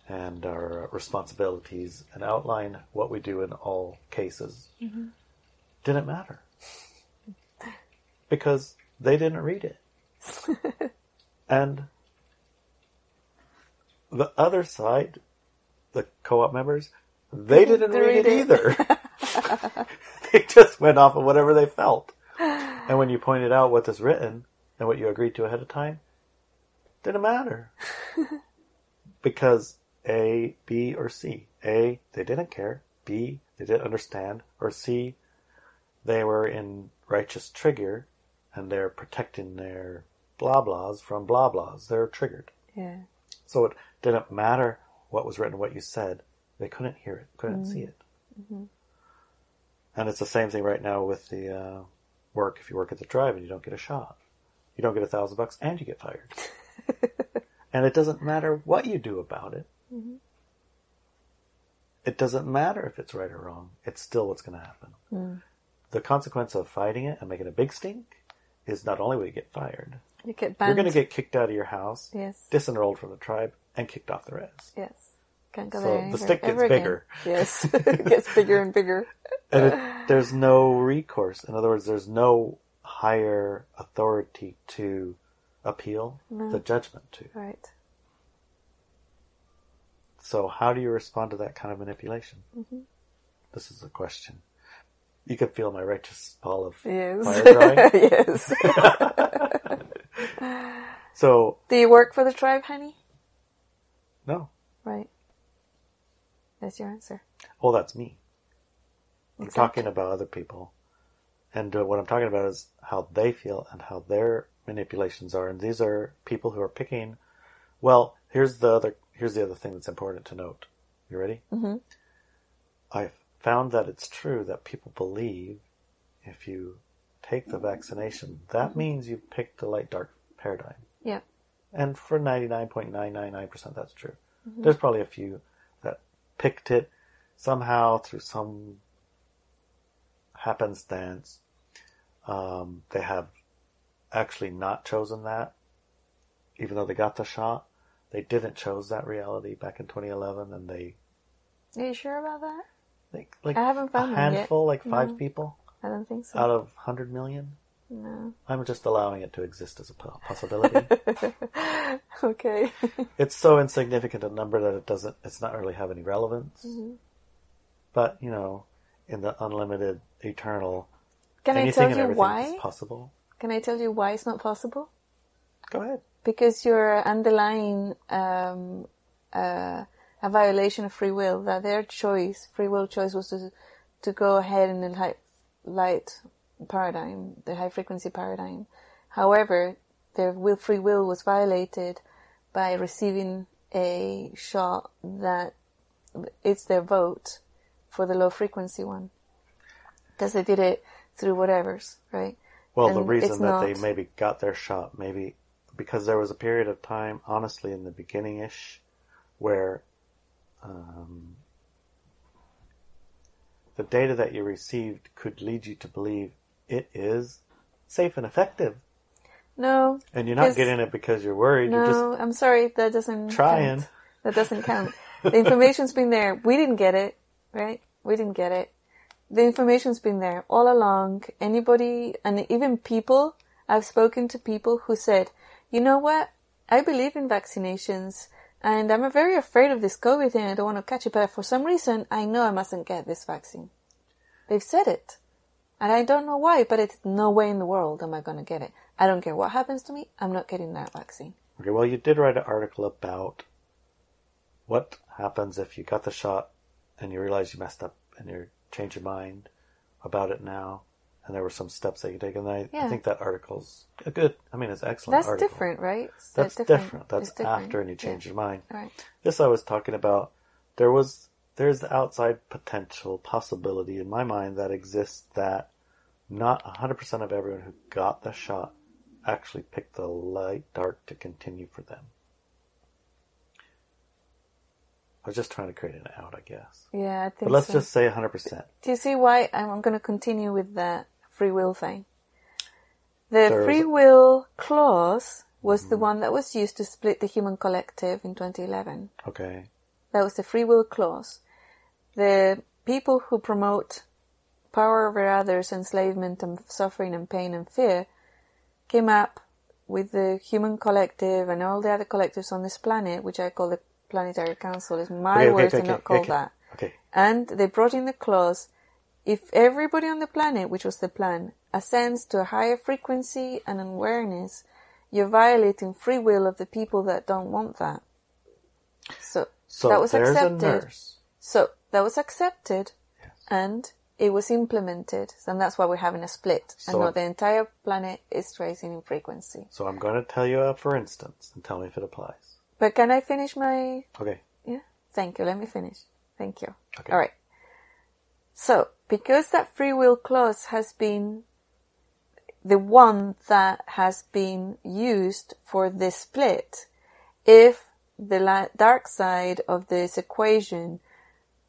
and our responsibilities and outline what we do in all cases didn't matter because they didn't read it. And the other side, the co-op members, they didn't read it either. They just went off of whatever they felt. And when you pointed out what is written and what you agreed to ahead of time, didn't matter. Because A, B, or C. A, they didn't care. B, they didn't understand. Or C, they were in righteous trigger and they're protecting their blah blahs from blah blahs. They're triggered. Yeah. So it didn't matter what was written, what you said. They couldn't hear it, couldn't see it. Mm-hmm. And it's the same thing right now with the work. If you work at the tribe and you don't get a shot, you don't get $1,000 and you get fired. And it doesn't matter what you do about it. Mm-hmm. It doesn't matter if it's right or wrong. It's still what's going to happen. Mm. The consequence of fighting it and making a big stink is not only will you get fired, you get banned. You're going to get kicked out of your house, yes, disenrolled from the tribe, and kicked off the res. Yes. Can't go so there the stick gets bigger. Yes. It gets bigger and bigger. And there's no recourse. In other words, there's no higher authority to appeal, the judgment to. Right. So how do you respond to that kind of manipulation? Mm-hmm. This is a question. You can feel my righteous ball of fire drawing. Yes. So, do you work for the tribe, honey? No. Right. That's your answer. Well, that's me. Exactly. I'm talking about other people. And what I'm talking about is how they feel and how their manipulations are. And these are people who are picking. Well, here's the other thing that's important to note. You ready? Mm-hmm. I've found that it's true that people believe if you take the vaccination, that means you've picked the light-dark paradigm. Yeah. And for 99.999% that's true. Mm-hmm. There's probably a few that picked it somehow through some happenstance. They have actually not chosen that, even though they got the shot. They didn't choose that reality back in 2011, and they... Are you sure about that? Like I haven't found a handful, like 5 No, people? I don't think so. Out of 100 million? No. I'm just allowing it to exist as a possibility. Okay. It's so insignificant a number that it's not really have any relevance. Mm-hmm. But, in the unlimited, eternal, Can anything I and tell you everything why? is possible. Can I tell you why it's not possible? Go ahead. Because you're underlying a violation of free will, that their choice, free will choice, was to go ahead in the light paradigm, the high frequency paradigm. However, their free will was violated by receiving a shot that it's their vote for the low frequency one. Because they did it through whatever's, right? Well, and the reason that they maybe got their shot, maybe because there was a period of time, honestly, in the beginning-ish, where the data that you received could lead you to believe it is safe and effective. No. And you're not getting it because you're worried. No, you're just I'm sorry, that doesn't trying. Count. That doesn't count. The information's been there. We didn't get it, right? We didn't get it. The information's been there all along. Anybody, and even people, I've spoken to people who said, you know what? I believe in vaccinations, and I'm very afraid of this COVID thing. I don't want to catch it, but for some reason, I know I mustn't get this vaccine. They've said it. And I don't know why, but it's no way in the world am I going to get it. I don't care what happens to me. I'm not getting that vaccine. Okay, well, you did write an article about what happens if you got the shot and you realize you messed up and you change your mind about it now. And there were some steps that you take. And I think that article's a good, it's excellent. That's article. Different, right? That's different. That's different. After and you change your mind. Right. This I was talking about, there's the outside potential possibility in my mind that exists that not 100% of everyone who got the shot actually picked the light dark to continue for them. I was just trying to create an out, I guess. Yeah, I think so. But let's just say 100%. Do you see why I'm going to continue with the free will thing? The free will clause was the one that was used to split the human collective in 2011. Okay. That was the free will clause. The people who promote power over others, enslavement and suffering and pain and fear came up with the human collective and all the other collectives on this planet, which I call the Planetary Council. Is my words and not called that. Okay. And they brought in the clause, if everybody on the planet, which was the plan, ascends to a higher frequency and awareness, you're violating free will of the people that don't want that. So that was accepted. So that was accepted, yes. And it was implemented, and that's why we're having a split. So, and not the entire planet is rising in frequency. So I'm going to tell you a for instance, and tell me if it applies. But can I finish my... Okay. Yeah? Thank you. Let me finish. Thank you. Okay. All right. So, because that free will clause has been the one that has been used for this split, if the dark side of this equation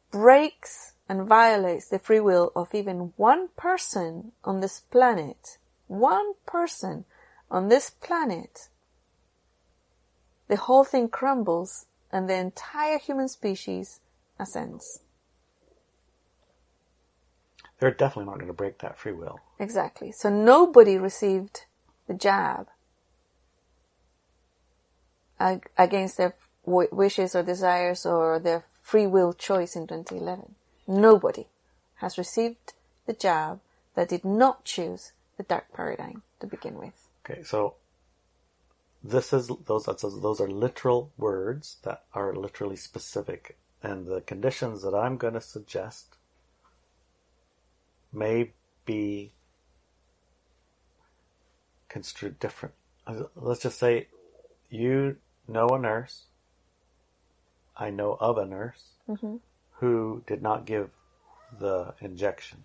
breaks and violates the free will of even one person on this planet, the whole thing crumbles and the entire human species ascends. They're definitely not going to break that free will. Exactly. So nobody received the jab against their wishes or desires or their free will choice in 2011. Nobody has received the jab that did not choose the dark paradigm to begin with. Okay, so those are literal words that are literally specific, and the conditions that I'm going to suggest may be construed different. Let's just say you know a nurse, I know of a nurse, who did not give the injection.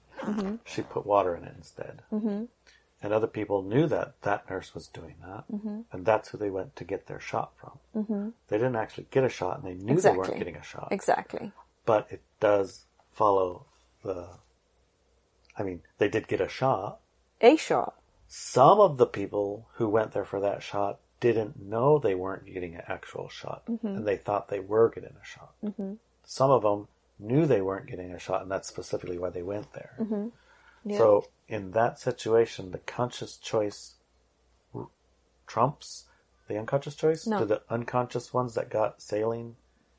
She put water in it instead. And other people knew that that nurse was doing that, and that's who they went to get their shot from. They didn't actually get a shot, and they knew they weren't getting a shot. Exactly. But it does follow they did get a shot. A shot. Some of the people who went there for that shot didn't know they weren't getting an actual shot, and they thought they were getting a shot. Some of them knew they weren't getting a shot, and that's specifically why they went there. Yeah. So in that situation, the conscious choice trumps the unconscious choice? No. Did the unconscious ones that got saline,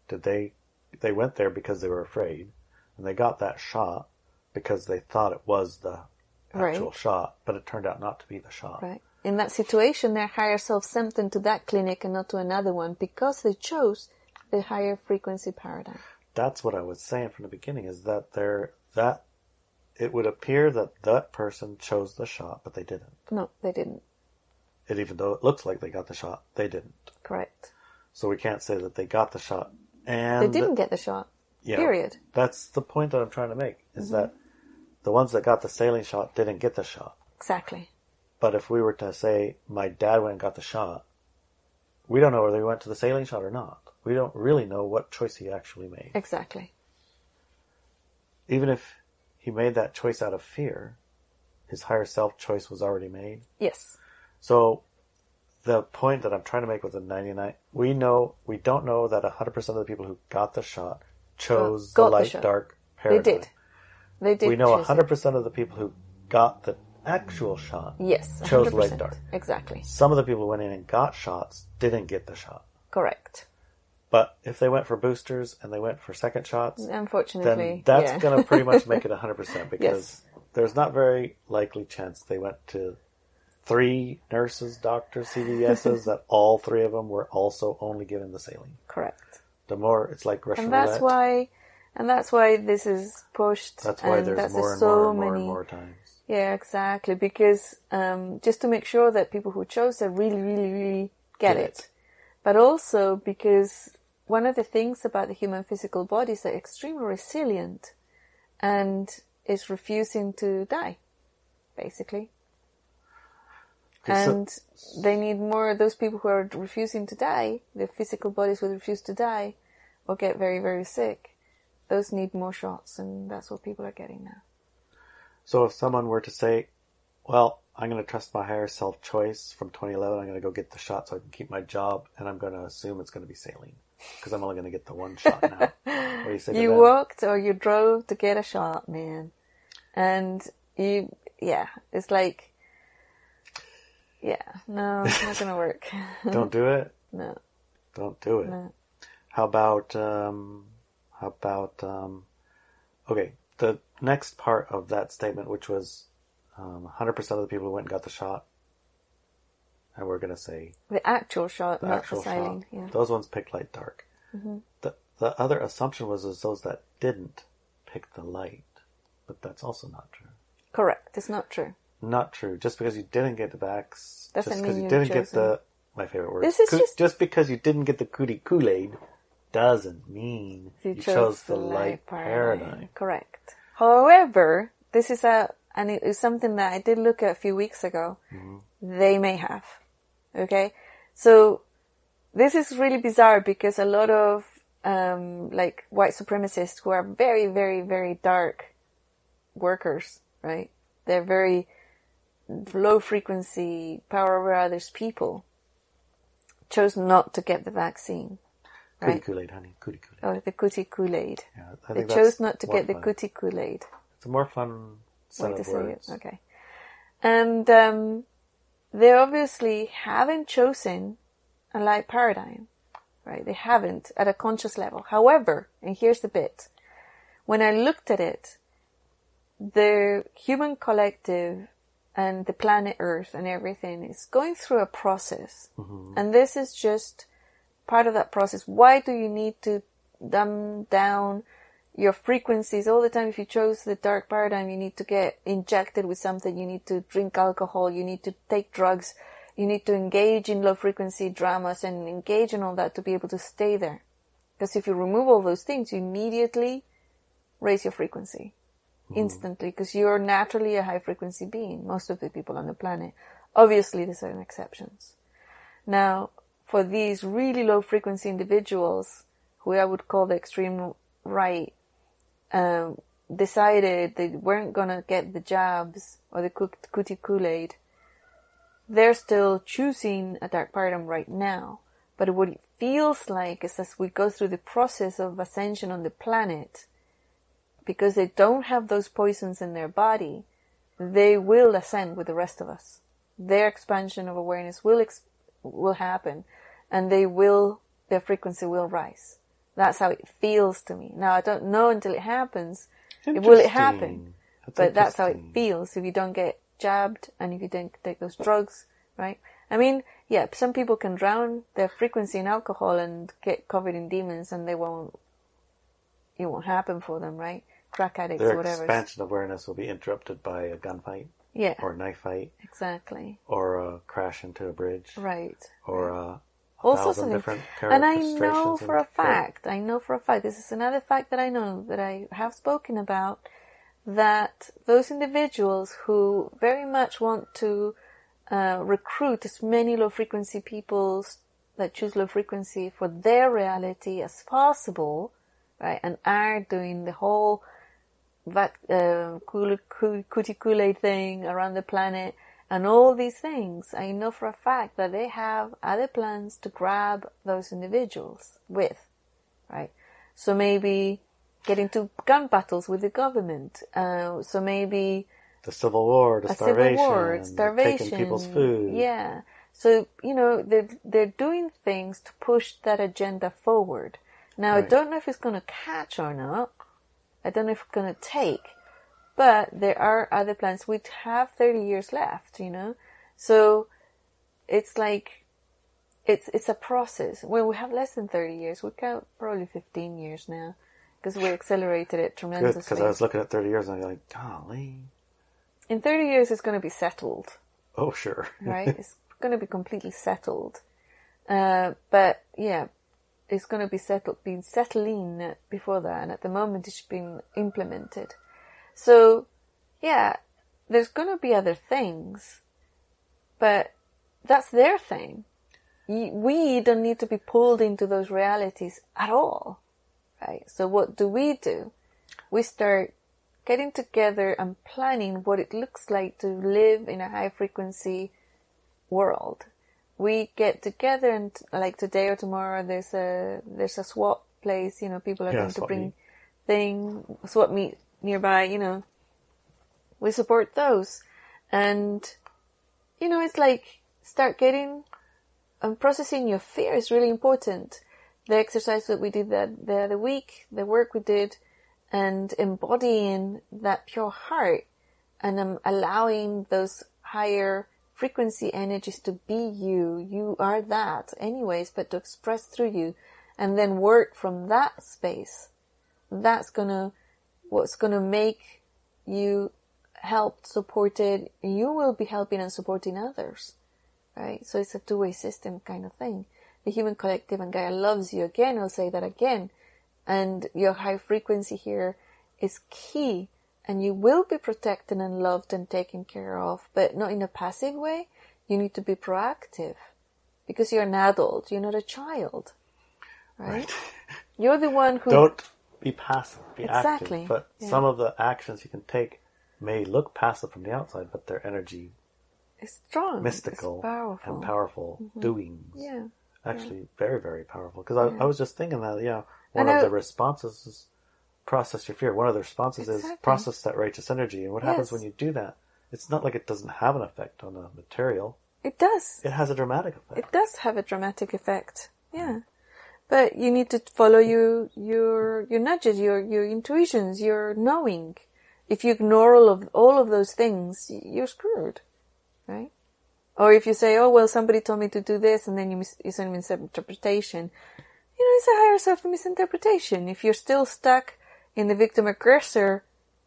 they went there because they were afraid, and they got that shot because they thought it was the actual shot, but it turned out not to be the shot. Right. In that situation, their higher self sent them to that clinic and not to another one because they chose the higher frequency paradigm. That's what I was saying from the beginning, is that it would appear that person chose the shot, but they didn't. No, they didn't. Even though it looks like they got the shot, they didn't. Correct. So we can't say that they got the shot. And they didn't get the shot. Yeah, period. That's the point that I'm trying to make, is that the ones that got the saline shot didn't get the shot. Exactly. But if we were to say, my dad went and got the shot, we don't know whether he went to the saline shot or not. We don't really know what choice he actually made. Exactly. Even if he made that choice out of fear, his higher self choice was already made. Yes. So the point that I'm trying to make with the 99, we don't know that 100% of the people who got the shot chose the light-dark paradigm. They did. We know 100% of the people who got the actual shot chose light-dark. Exactly. Some of the people who went in and got shots didn't get the shot. Correct. But if they went for boosters and they went for second shots, unfortunately, then that's going to pretty much make it 100%, because there's not very likely chance they went to 3 nurses, doctors, CVSs, that all 3 of them were also only given the saline. Correct. The more, it's like Russian roulette. And that's why this is pushed. That's why there's more and more times. Yeah, exactly. Because just to make sure that people who chose it really, really, really get it. But also because one of the things about the human physical body is they're extremely resilient and is refusing to die, basically. And they need more, those people who are refusing to die, their physical bodies will refuse to die or get very, very sick. Those need more shots, and that's what people are getting now. So if someone were to say, well, I'm going to trust my higher self choice from 2011, I'm going to go get the shot so I can keep my job, and I'm going to assume it's going to be saline, because I'm only going to get the one shot now. What do you say to you them? walked or you drove to get a shot, man. And it's like, no, it's not going to work. Don't do it? No. Don't do it. No. How about, okay, the next part of that statement, which was 100% of the people who went and got the shot, and we're going to say... The actual shot, not the saline. Yeah. Those ones picked light dark. Mm-hmm. The other assumption was those that didn't pick the light, but that's also not true. Correct, it's not true. Not true. Just because you didn't get the vax, doesn't mean you didn't get the... My favorite word. Just because you didn't get the cootie Kool-Aid doesn't mean you chose the light paradigm. Correct. However, this is and it is something that I did look at a few weeks ago. Mm-hmm. They may have. Okay? So, this is really bizarre because a lot of, white supremacists who are very, very, very dark workers, right? They're very low frequency, power over others people, chose not to get the vaccine. Right? Cootie Kool-Aid, honey. Cootie Kool-Aid. Oh, the cootie Kool-Aid. Yeah, they chose not to get the cootie Kool-Aid. It's a more fun set of words. Say it. Okay. And they obviously haven't chosen a light paradigm, right? They haven't at a conscious level. However, and here's the bit, when I looked at it, the human collective and the planet Earth and everything is going through a process. Mm-hmm. And this is just part of that process. Why do you need to dumb down your frequencies all the time? If you chose the dark paradigm, you need to get injected with something, you need to drink alcohol, you need to take drugs, you need to engage in low frequency dramas and engage in all that to be able to stay there. Because if you remove all those things, you immediately raise your frequency. Instantly, because you're naturally a high frequency being, most of the people on the planet. Obviously, there's certain exceptions. Now, for these really low frequency individuals, who I would call the extreme right, decided they weren't gonna get the jabs or the cootie Kool-Aid, they're still choosing a dark paradigm right now. But what it feels like is as we go through the process of ascension on the planet, because they don't have those poisons in their body, they will ascend with the rest of us. Their expansion of awareness will happen, and their frequency will rise. That's how it feels to me. Now, I don't know until it happens. Will it happen? But that's how it feels if you don't get jabbed and if you don't take those drugs, right? I mean, yeah, some people can drown their frequency in alcohol and get covered in demons, and it won't happen for them, right? Crack addicts, their whatever. Their expansion of awareness will be interrupted by a gunfight. Yeah. Or a knife fight. Exactly. Or a crash into a bridge. Right. Or a all thousand sorts of different and I know for a fact, this is another fact that I know, that I have spoken about, that those individuals who very much want to recruit as many low frequency people that choose low frequency for their reality as possible, right, and are doing the whole cootie Kool-Aid thing around the planet and all these things, I know for a fact that they have other plans to grab those individuals with, right? So maybe get into gun battles with the government. So maybe the Civil War, starvation, taking people's food. Yeah. So, they're doing things to push that agenda forward. Now, right. I don't know if it's going to catch or not. I don't know if it's going to take. But there are other plans. We have 30 years left, So it's like, it's a process. Well, we have less than 30 years. We got probably 15 years now. Because we accelerated it tremendously. Good, because I was looking at 30 years and I'm like, golly. In 30 years, it's going to be settled. Oh, sure. Right? It's going to be completely settled. But, yeah, it's going to be settling before that. And at the moment, it's being implemented. So, yeah, there's going to be other things. But that's their thing. We don't need to be pulled into those realities at all. Right? So what do? We start getting together and planning what it looks like to live in a high frequency world. We get together and like today or tomorrow there's a swap place, people are going to bring swap meet nearby, we support those. And, it's like start getting and processing your fear is really important. The exercise that we did the other week, the work we did, and embodying that pure heart and allowing those higher frequency energies to be you. You are that anyways, but to express through you and then work from that space. That's what's gonna make you helped, supported. You will be helping and supporting others, right? So it's a two-way system kind of thing. The human collective and Gaia loves you again. I'll say that again. And your high frequency here is key. And you will be protected and loved and taken care of, but not in a passive way. You need to be proactive because you're an adult. You're not a child, right? You're the one who... Don't be passive, be exactly. active. But some of the actions you can take may look passive from the outside, but their energy is strong, mystical, it's and powerful doings. Yeah. Actually, very, very powerful. Because I was just thinking that, one of the responses is process your fear. One of the responses is process that righteous energy. And what happens when you do that? It's not like it doesn't have an effect on the material. It does. It has a dramatic effect. It does have a dramatic effect. Yeah. But you need to follow your nudges, your intuitions, your knowing. If you ignore all of those things, you're screwed, right? Or if you say, oh, well, somebody told me to do this, and then it's a misinterpretation. It's a higher self misinterpretation. If you're still stuck in the victim-aggressor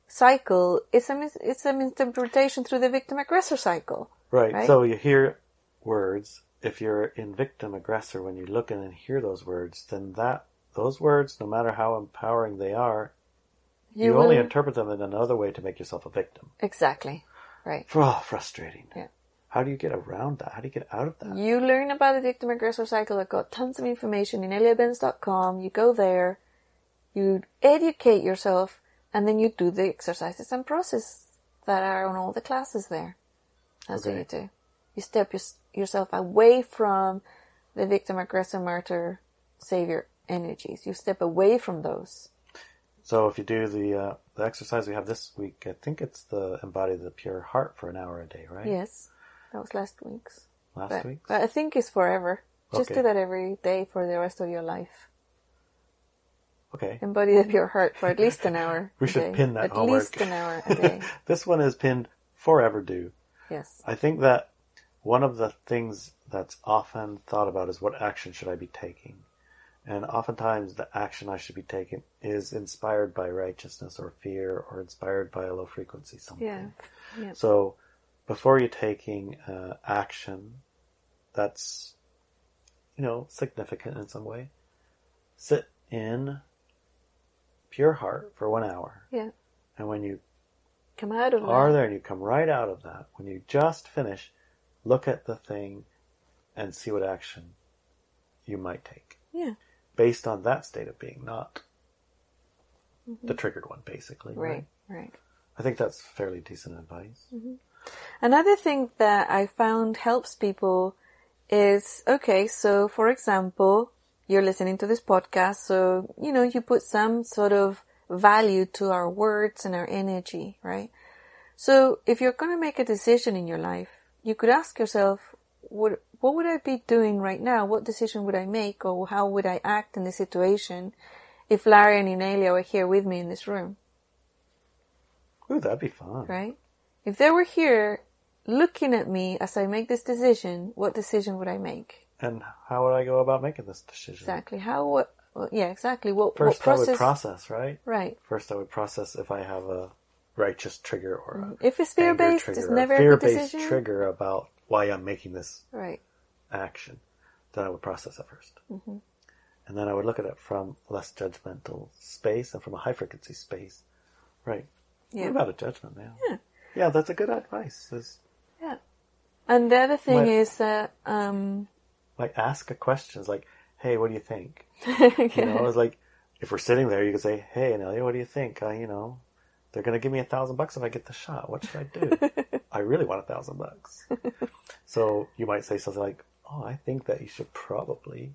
cycle, it's a misinterpretation through the victim-aggressor cycle. Right. So you hear words. If you're in victim-aggressor, when you look in and hear those words, then those words, no matter how empowering they are, you only interpret them in another way to make yourself a victim. Exactly. Right. Oh, frustrating. Yeah. How do you get around that? How do you get out of that? You learn about the victim-aggressor cycle. I've got tons of information in IneliaBenz.com. You go there, you educate yourself, and then you do the exercises and process that are on all the classes there. That's what you do. You step yourself away from the victim-aggressor, martyr, savior energies. You step away from those. So if you do the exercise we have this week, I think it's the embody the pure heart for an hour a day, right? Yes. That was last week's. Last week's? But I think it's forever. Just do that every day for the rest of your life. Okay. Embody the pure heart for at least an hour. We should pin that homework. At least an hour a day. This one is pinned forever do. Yes. I think that one of the things that's often thought about is what action should I be taking? And oftentimes the action I should be taking is inspired by righteousness or fear or inspired by a low frequency something. Yeah. So before you're taking action that's, significant in some way, sit in pure heart for 1 hour. Yeah. And when you come out of are there and you come right out of that, when you just finish, look at the thing and see what action you might take. Yeah. Based on that state of being, not the triggered one, basically. Right. I think that's fairly decent advice. Mm-hmm. Another thing that I found helps people is, okay, so for example, you're listening to this podcast, so, you put some sort of value to our words and our energy, right? So if you're going to make a decision in your life, you could ask yourself, what would I be doing right now? What decision would I make, or how would I act in this situation if Larry and Inelia were here with me in this room? Ooh, that'd be fun. Right? If they were here looking at me as I make this decision, what decision would I make? And how would I go about making this decision? Exactly. Exactly. First, I would process, right? Right. First, I would process if I have a righteous trigger or if it's fear-based, it's never a good decision. Fear-based trigger about why I'm making this action. Then I would process it first. Mm-hmm. And then I would look at it from less judgmental space and from a high frequency space. Right. Yeah. What about a judgment now? Yeah. Yeah, that's a good advice. Yeah. And the other thing is that... ask a question. It's like, hey, what do you think? It's like, if we're sitting there, you can say, hey, Inelia, what do you think? They're going to give me $1,000 if I get the shot. What should I do? I really want $1,000. So you might say something like, oh, I think that you should probably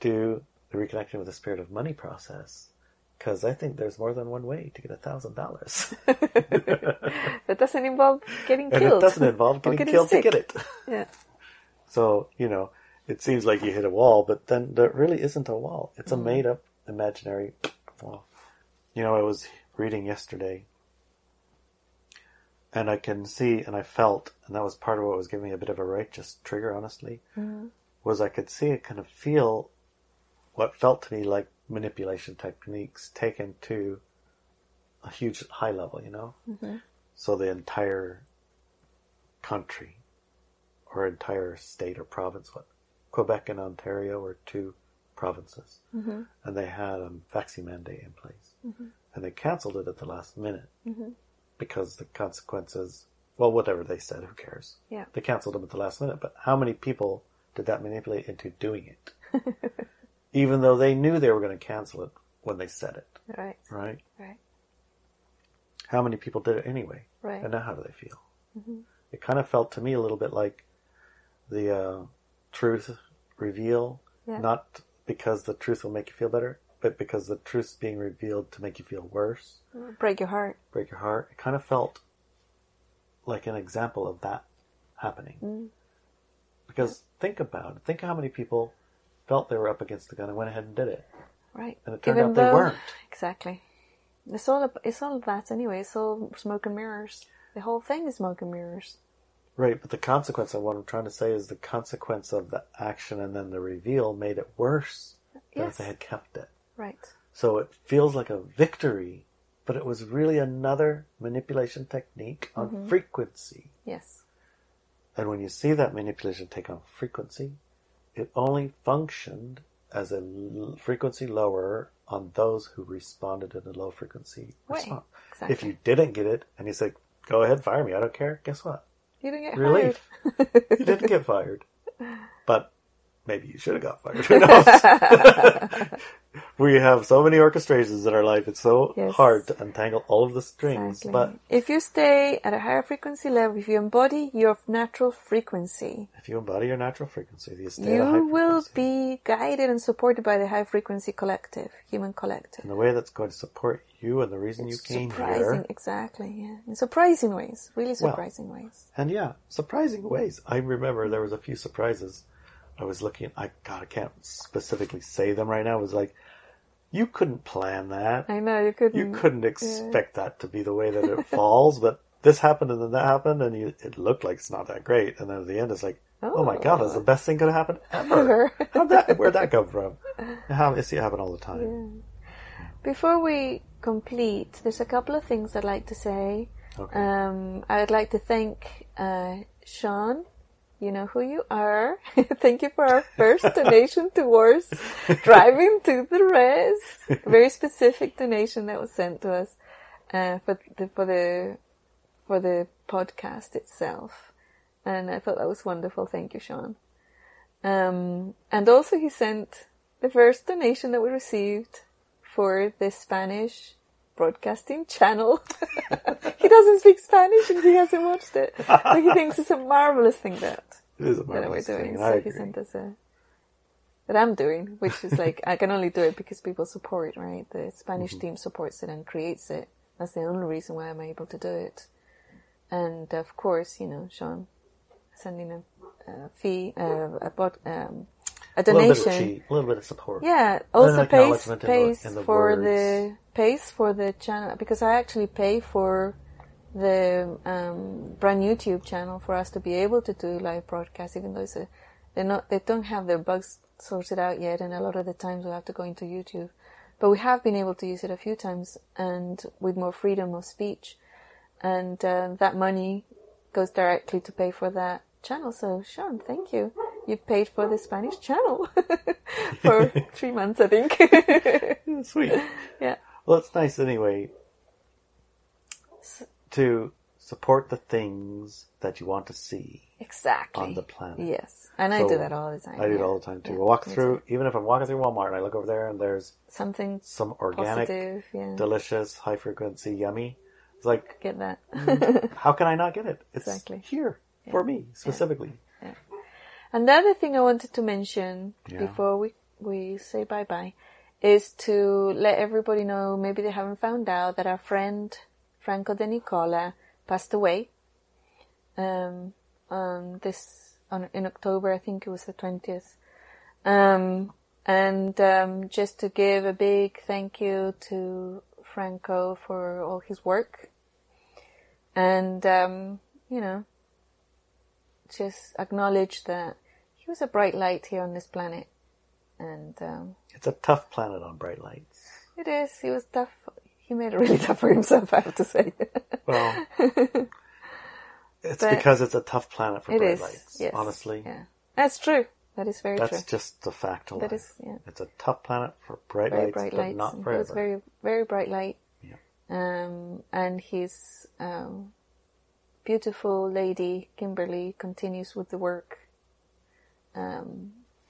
do the reconnecting with the spirit of money process. Because I think there's more than one way to get $1,000. That doesn't involve getting killed. And it doesn't involve getting killed sick to get it. Yeah. So, it seems like you hit a wall, but then there really isn't a wall. It's a made-up, imaginary wall. I was reading yesterday, and I can see, and I felt, and that was part of what was giving me a bit of a righteous trigger, honestly, was I could see it kind of feel what felt to me like manipulation techniques taken to a huge high level, Mm-hmm. So the entire country or entire state or province, Quebec and Ontario were two provinces, and they had a vaccine mandate in place, and they cancelled it at the last minute because the consequences, whatever they said, who cares? Yeah. They cancelled them at the last minute, but how many people did that manipulate into doing it? Even though they knew they were going to cancel it when they said it. Right. How many people did it anyway? Right. And now how do they feel? Mm-hmm. It kind of felt to me a little bit like the truth reveal, not because the truth will make you feel better, but because the truth's being revealed to make you feel worse. Break your heart. It kind of felt like an example of that happening. Because think about it. Think how many people felt they were up against the gun and went ahead and did it. Right. And it turned out they weren't. Exactly. It's all that anyway. It's all smoke and mirrors. The whole thing is smoke and mirrors. Right, but the consequence of what I'm trying to say is the consequence of the action and then the reveal made it worse than if they had kept it. Right. So it feels like a victory, but it was really another manipulation technique on frequency. Yes. And when you see that manipulation take on frequency, it only functioned as a frequency lower on those who responded in a low frequency response. Exactly. If you didn't get it and you said, go ahead, fire me, I don't care, guess what? You didn't get Relief. Fired. You didn't get fired. But maybe you should have got fired. Who knows? We have so many orchestrations in our life. It's so hard to untangle all of the strings. Exactly. But if you stay at a higher frequency level, if you embody your natural frequency, you stay at a high frequency. You will be guided and supported by the high frequency collective, human collective. In a way that's going to support you and the reason you came here. Exactly, yeah. In surprising ways. Really surprising ways. And surprising ways. I remember there was a few surprises. I was looking, I can't specifically say them right now. It was like, you couldn't plan that. I know, you couldn't. You couldn't expect that to be the way that it falls, but this happened and then that happened, and it looked like it's not that great. And then at the end, it's like, oh my God, that's the best thing could have happened ever. Where'd that come from? I see it happen all the time. Yeah. Before we complete, there's a couple of things I'd like to say. Okay. I'd like to thank Sean. You know who you are. Thank you for our first donation towards driving to the res. Very specific donation that was sent to us for the podcast itself, and I thought that was wonderful. Thank you, Sean. And also he sent the first donation that we received for the Spanish broadcasting channel. He doesn't speak Spanish and he hasn't watched it, but he thinks it's a marvelous thing that we're doing. So he sent us that I'm doing, which is like, I can only do it because people support, right? The Spanish team supports it and creates it. That's the only reason why I'm able to do it. And of course, Sean sending a fee, a donation, a little bit of support. Yeah, also pays for the channel, because I actually pay for the brand YouTube channel for us to be able to do live broadcasts, even though they don't have their bugs sorted out yet, and a lot of the times we have to go into YouTube. But we have been able to use it a few times, and with more freedom of speech, and that money goes directly to pay for that channel. So Sean, thank you. You paid for the Spanish channel for 3 months, I think. Sweet. Yeah. Well, it's nice anyway to support the things that you want to see. Exactly. On the planet. Yes. And I do that all the time. I do it all the time too. I walk through, even if I'm walking through Walmart and I look over there and there's some organic, positive, delicious, high frequency, yummy. It's like, get that. How can I not get it? It's here for me specifically. Yeah. And the other thing I wanted to mention before we say bye-bye is to let everybody know, maybe they haven't found out, that our friend Franco DeNicola passed away in October. I think it was the 20th. And just to give a big thank you to Franco for all his work, and just acknowledge that he was a bright light here on this planet. And it's a tough planet on bright lights. It is. He was tough. He made it really tough for himself, I have to say. Well, it's because it's a tough planet for bright lights. Yes. Honestly, that's true. That is very true. That's just a fact of life. That is, it's a tough planet for bright lights, but not forever. It was very, very bright light. Yeah. And his beautiful lady Kimberly continues with the work.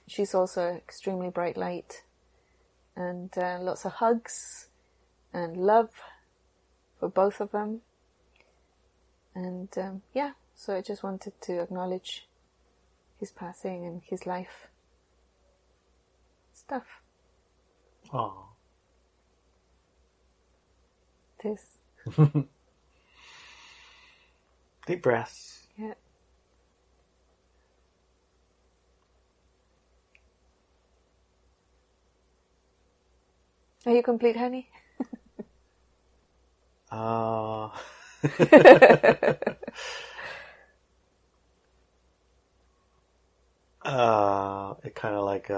She's also extremely bright light, and lots of hugs and love for both of them. And so I just wanted to acknowledge his passing and his life stuff. Oh, it is. Deep breaths. Yeah. Are you complete, honey? It kind of like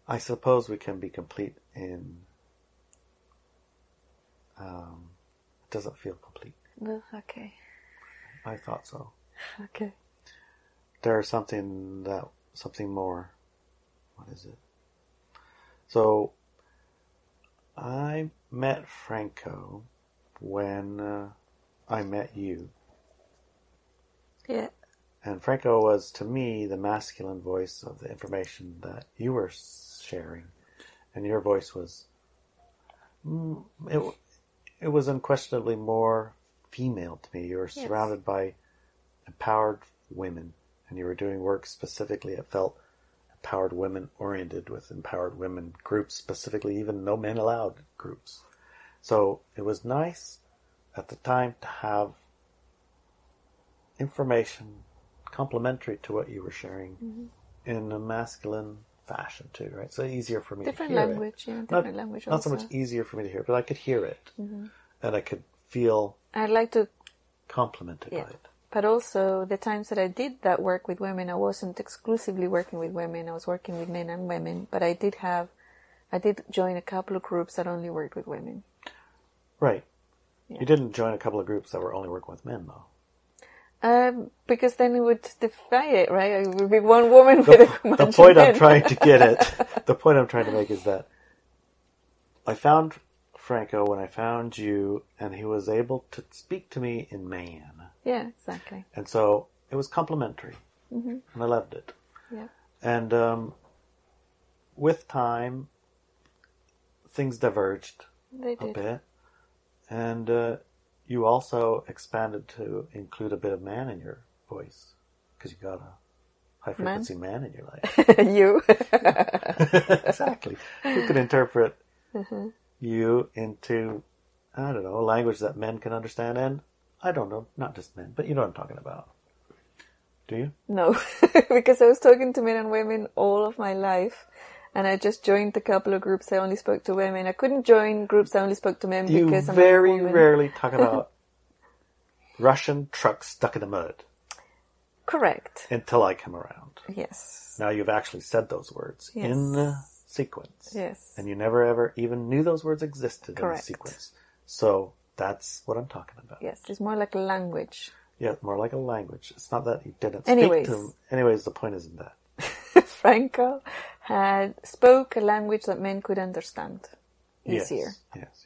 I suppose we can be complete in. It doesn't feel complete. Well, okay. I thought so. Okay. There's something more. What is it? So, I met Franco when I met you. Yeah. And Franco was, to me, the masculine voice of the information that you were sharing. And your voice was... It was unquestionably more female to me. You were surrounded by empowered women. And you were doing work specifically, it felt empowered women oriented, with empowered women groups, specifically even no men allowed groups. So it was nice at the time to have information complementary to what you were sharing in a masculine fashion too, right? So easier for me to hear language, it. Yeah, different language. Not so much easier for me to hear, but I could hear it. And I could feel I'd like to complimented by it. But also, the times that I did that work with women, I wasn't exclusively working with women. I was working with men and women. But I did join a couple of groups that only worked with women. Right. Yeah. You didn't join a couple of groups that were only working with men, though. Because then it would defy it, right? It would be one woman with a bunch The point of men. I'm trying to get at, the point I'm trying to make is that I found Franco when I found you, and he was able to speak to me in man. Yeah, exactly. And so it was complimentary, and I loved it. Yeah. And with time, things diverged a bit, and you also expanded to include a bit of man in your voice, because you got a high-frequency man in your life. You. Exactly. You could interpret you into, I don't know, a language that men can understand, and I don't know, not just men, but you know what I'm talking about. Do you? No, because I was talking to men and women all of my life, and I just joined a couple of groups that only spoke to women. I couldn't join groups that only spoke to men because I'm a woman. You very rarely talk about Russian trucks stuck in the mud. Correct. Until I come around. Yes. Now you've actually said those words in the sequence. Yes. And you never ever even knew those words existed in the sequence. So that's what I'm talking about. Yes, it's more like a language. Yeah, more like a language. It's not that he didn't speak to him. Anyways, the point isn't that. Franco spoke a language that men could understand easier. Yes.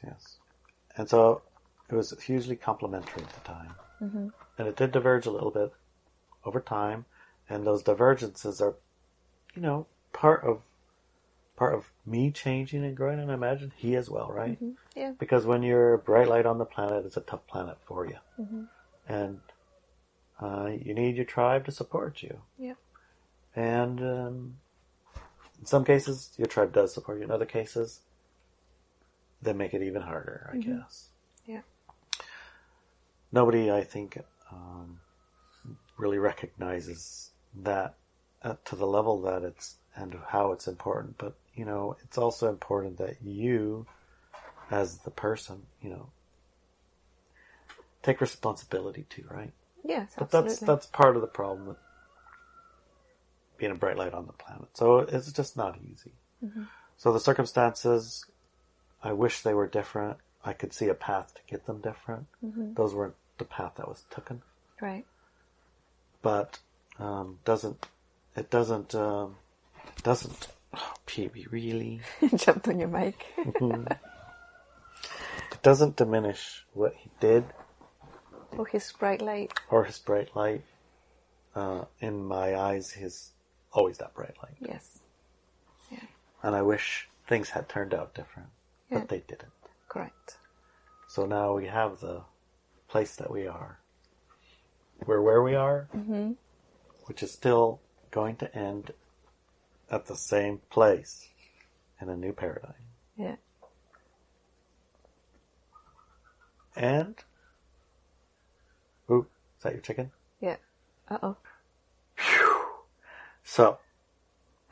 And so it was hugely complimentary at the time. And it did diverge a little bit over time. And those divergences are, part of me changing and growing, and I imagine he as well, right? Yeah. Because when you're a bright light on the planet, it's a tough planet for you. And you need your tribe to support you. Yeah. And in some cases, your tribe does support you. In other cases, they make it even harder, I guess. Yeah. Nobody, I think, really recognizes that to the level that it's, and how it's important. But, it's also important that you, as the person, take responsibility too, right? Yes, but absolutely. that's part of the problem with being a bright light on the planet. So it's just not easy. So the circumstances, I wish they were different. I could see a path to get them different. Those weren't the path that was taken. Right. But it doesn't, oh, Peewee, really? Jumped on your mic. It doesn't diminish what he did. Or his bright light. In my eyes, he's always that bright light. Yes. Yeah. And I wish things had turned out different. Yeah. But they didn't. Correct. So now we have the place that we are. We're where we are, which is still going to end at the same place in a new paradigm. Yeah. And, ooh, is that your chicken? Yeah. Uh-oh. Phew. So,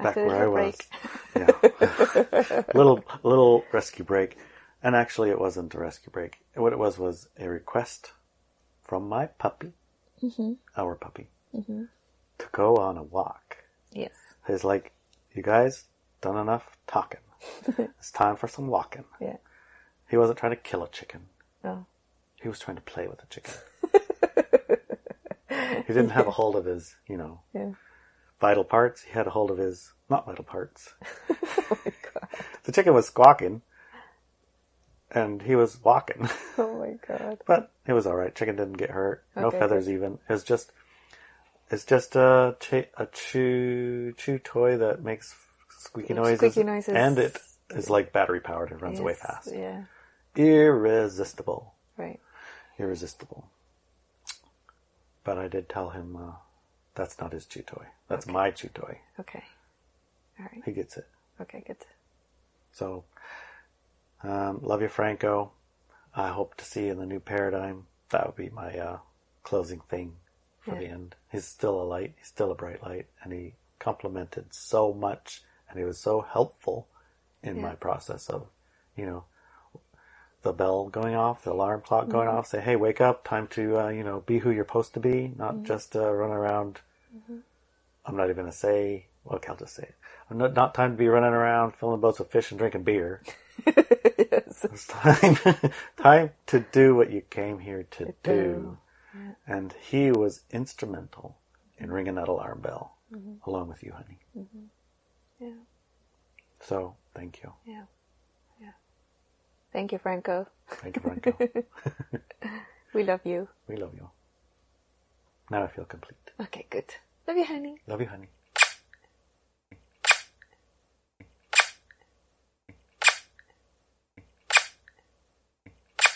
back where I was. Yeah. little rescue break. And actually it wasn't a rescue break. What it was a request from my puppy, our puppy, to go on a walk. Yes. He's like, you guys done enough talking. It's time for some walking. Yeah. He wasn't trying to kill a chicken. Oh. He was trying to play with a chicken. He didn't have a hold of his, vital parts. He had a hold of his not vital parts. Oh my God. The chicken was squawking, and he was walking. Oh my God. But it was all right. Chicken didn't get hurt. No Okay, feathers good. even. It's just a chew toy that makes squeaky noises. Squeaky noises. And it is like battery powered. It runs away fast. Yeah. Irresistible. Right. Irresistible. But I did tell him that's not his chew toy. That's my chew toy. Okay. All right. He gets it. Okay, good. So, love you, Franco. I hope to see you in the new paradigm. That would be my closing thing for the end. He's still a light. He's still a bright light. And he complimented so much. And he was so helpful in my process of, the bell going off, the alarm clock going off, say, hey, wake up, time to, be who you're supposed to be, not just run around. I'm not even going to say, okay, I'll just say it. Not time to be running around filling boats with fish and drinking beer. Yes. It's time to do what you came here to do. Yeah. And he was instrumental in ringing that alarm bell, along with you, honey. Yeah. So, thank you. Yeah. Thank you, Franco. Thank you, Franco. We love you. We love you. Now I feel complete. Okay, good. Love you, honey. Love you, honey.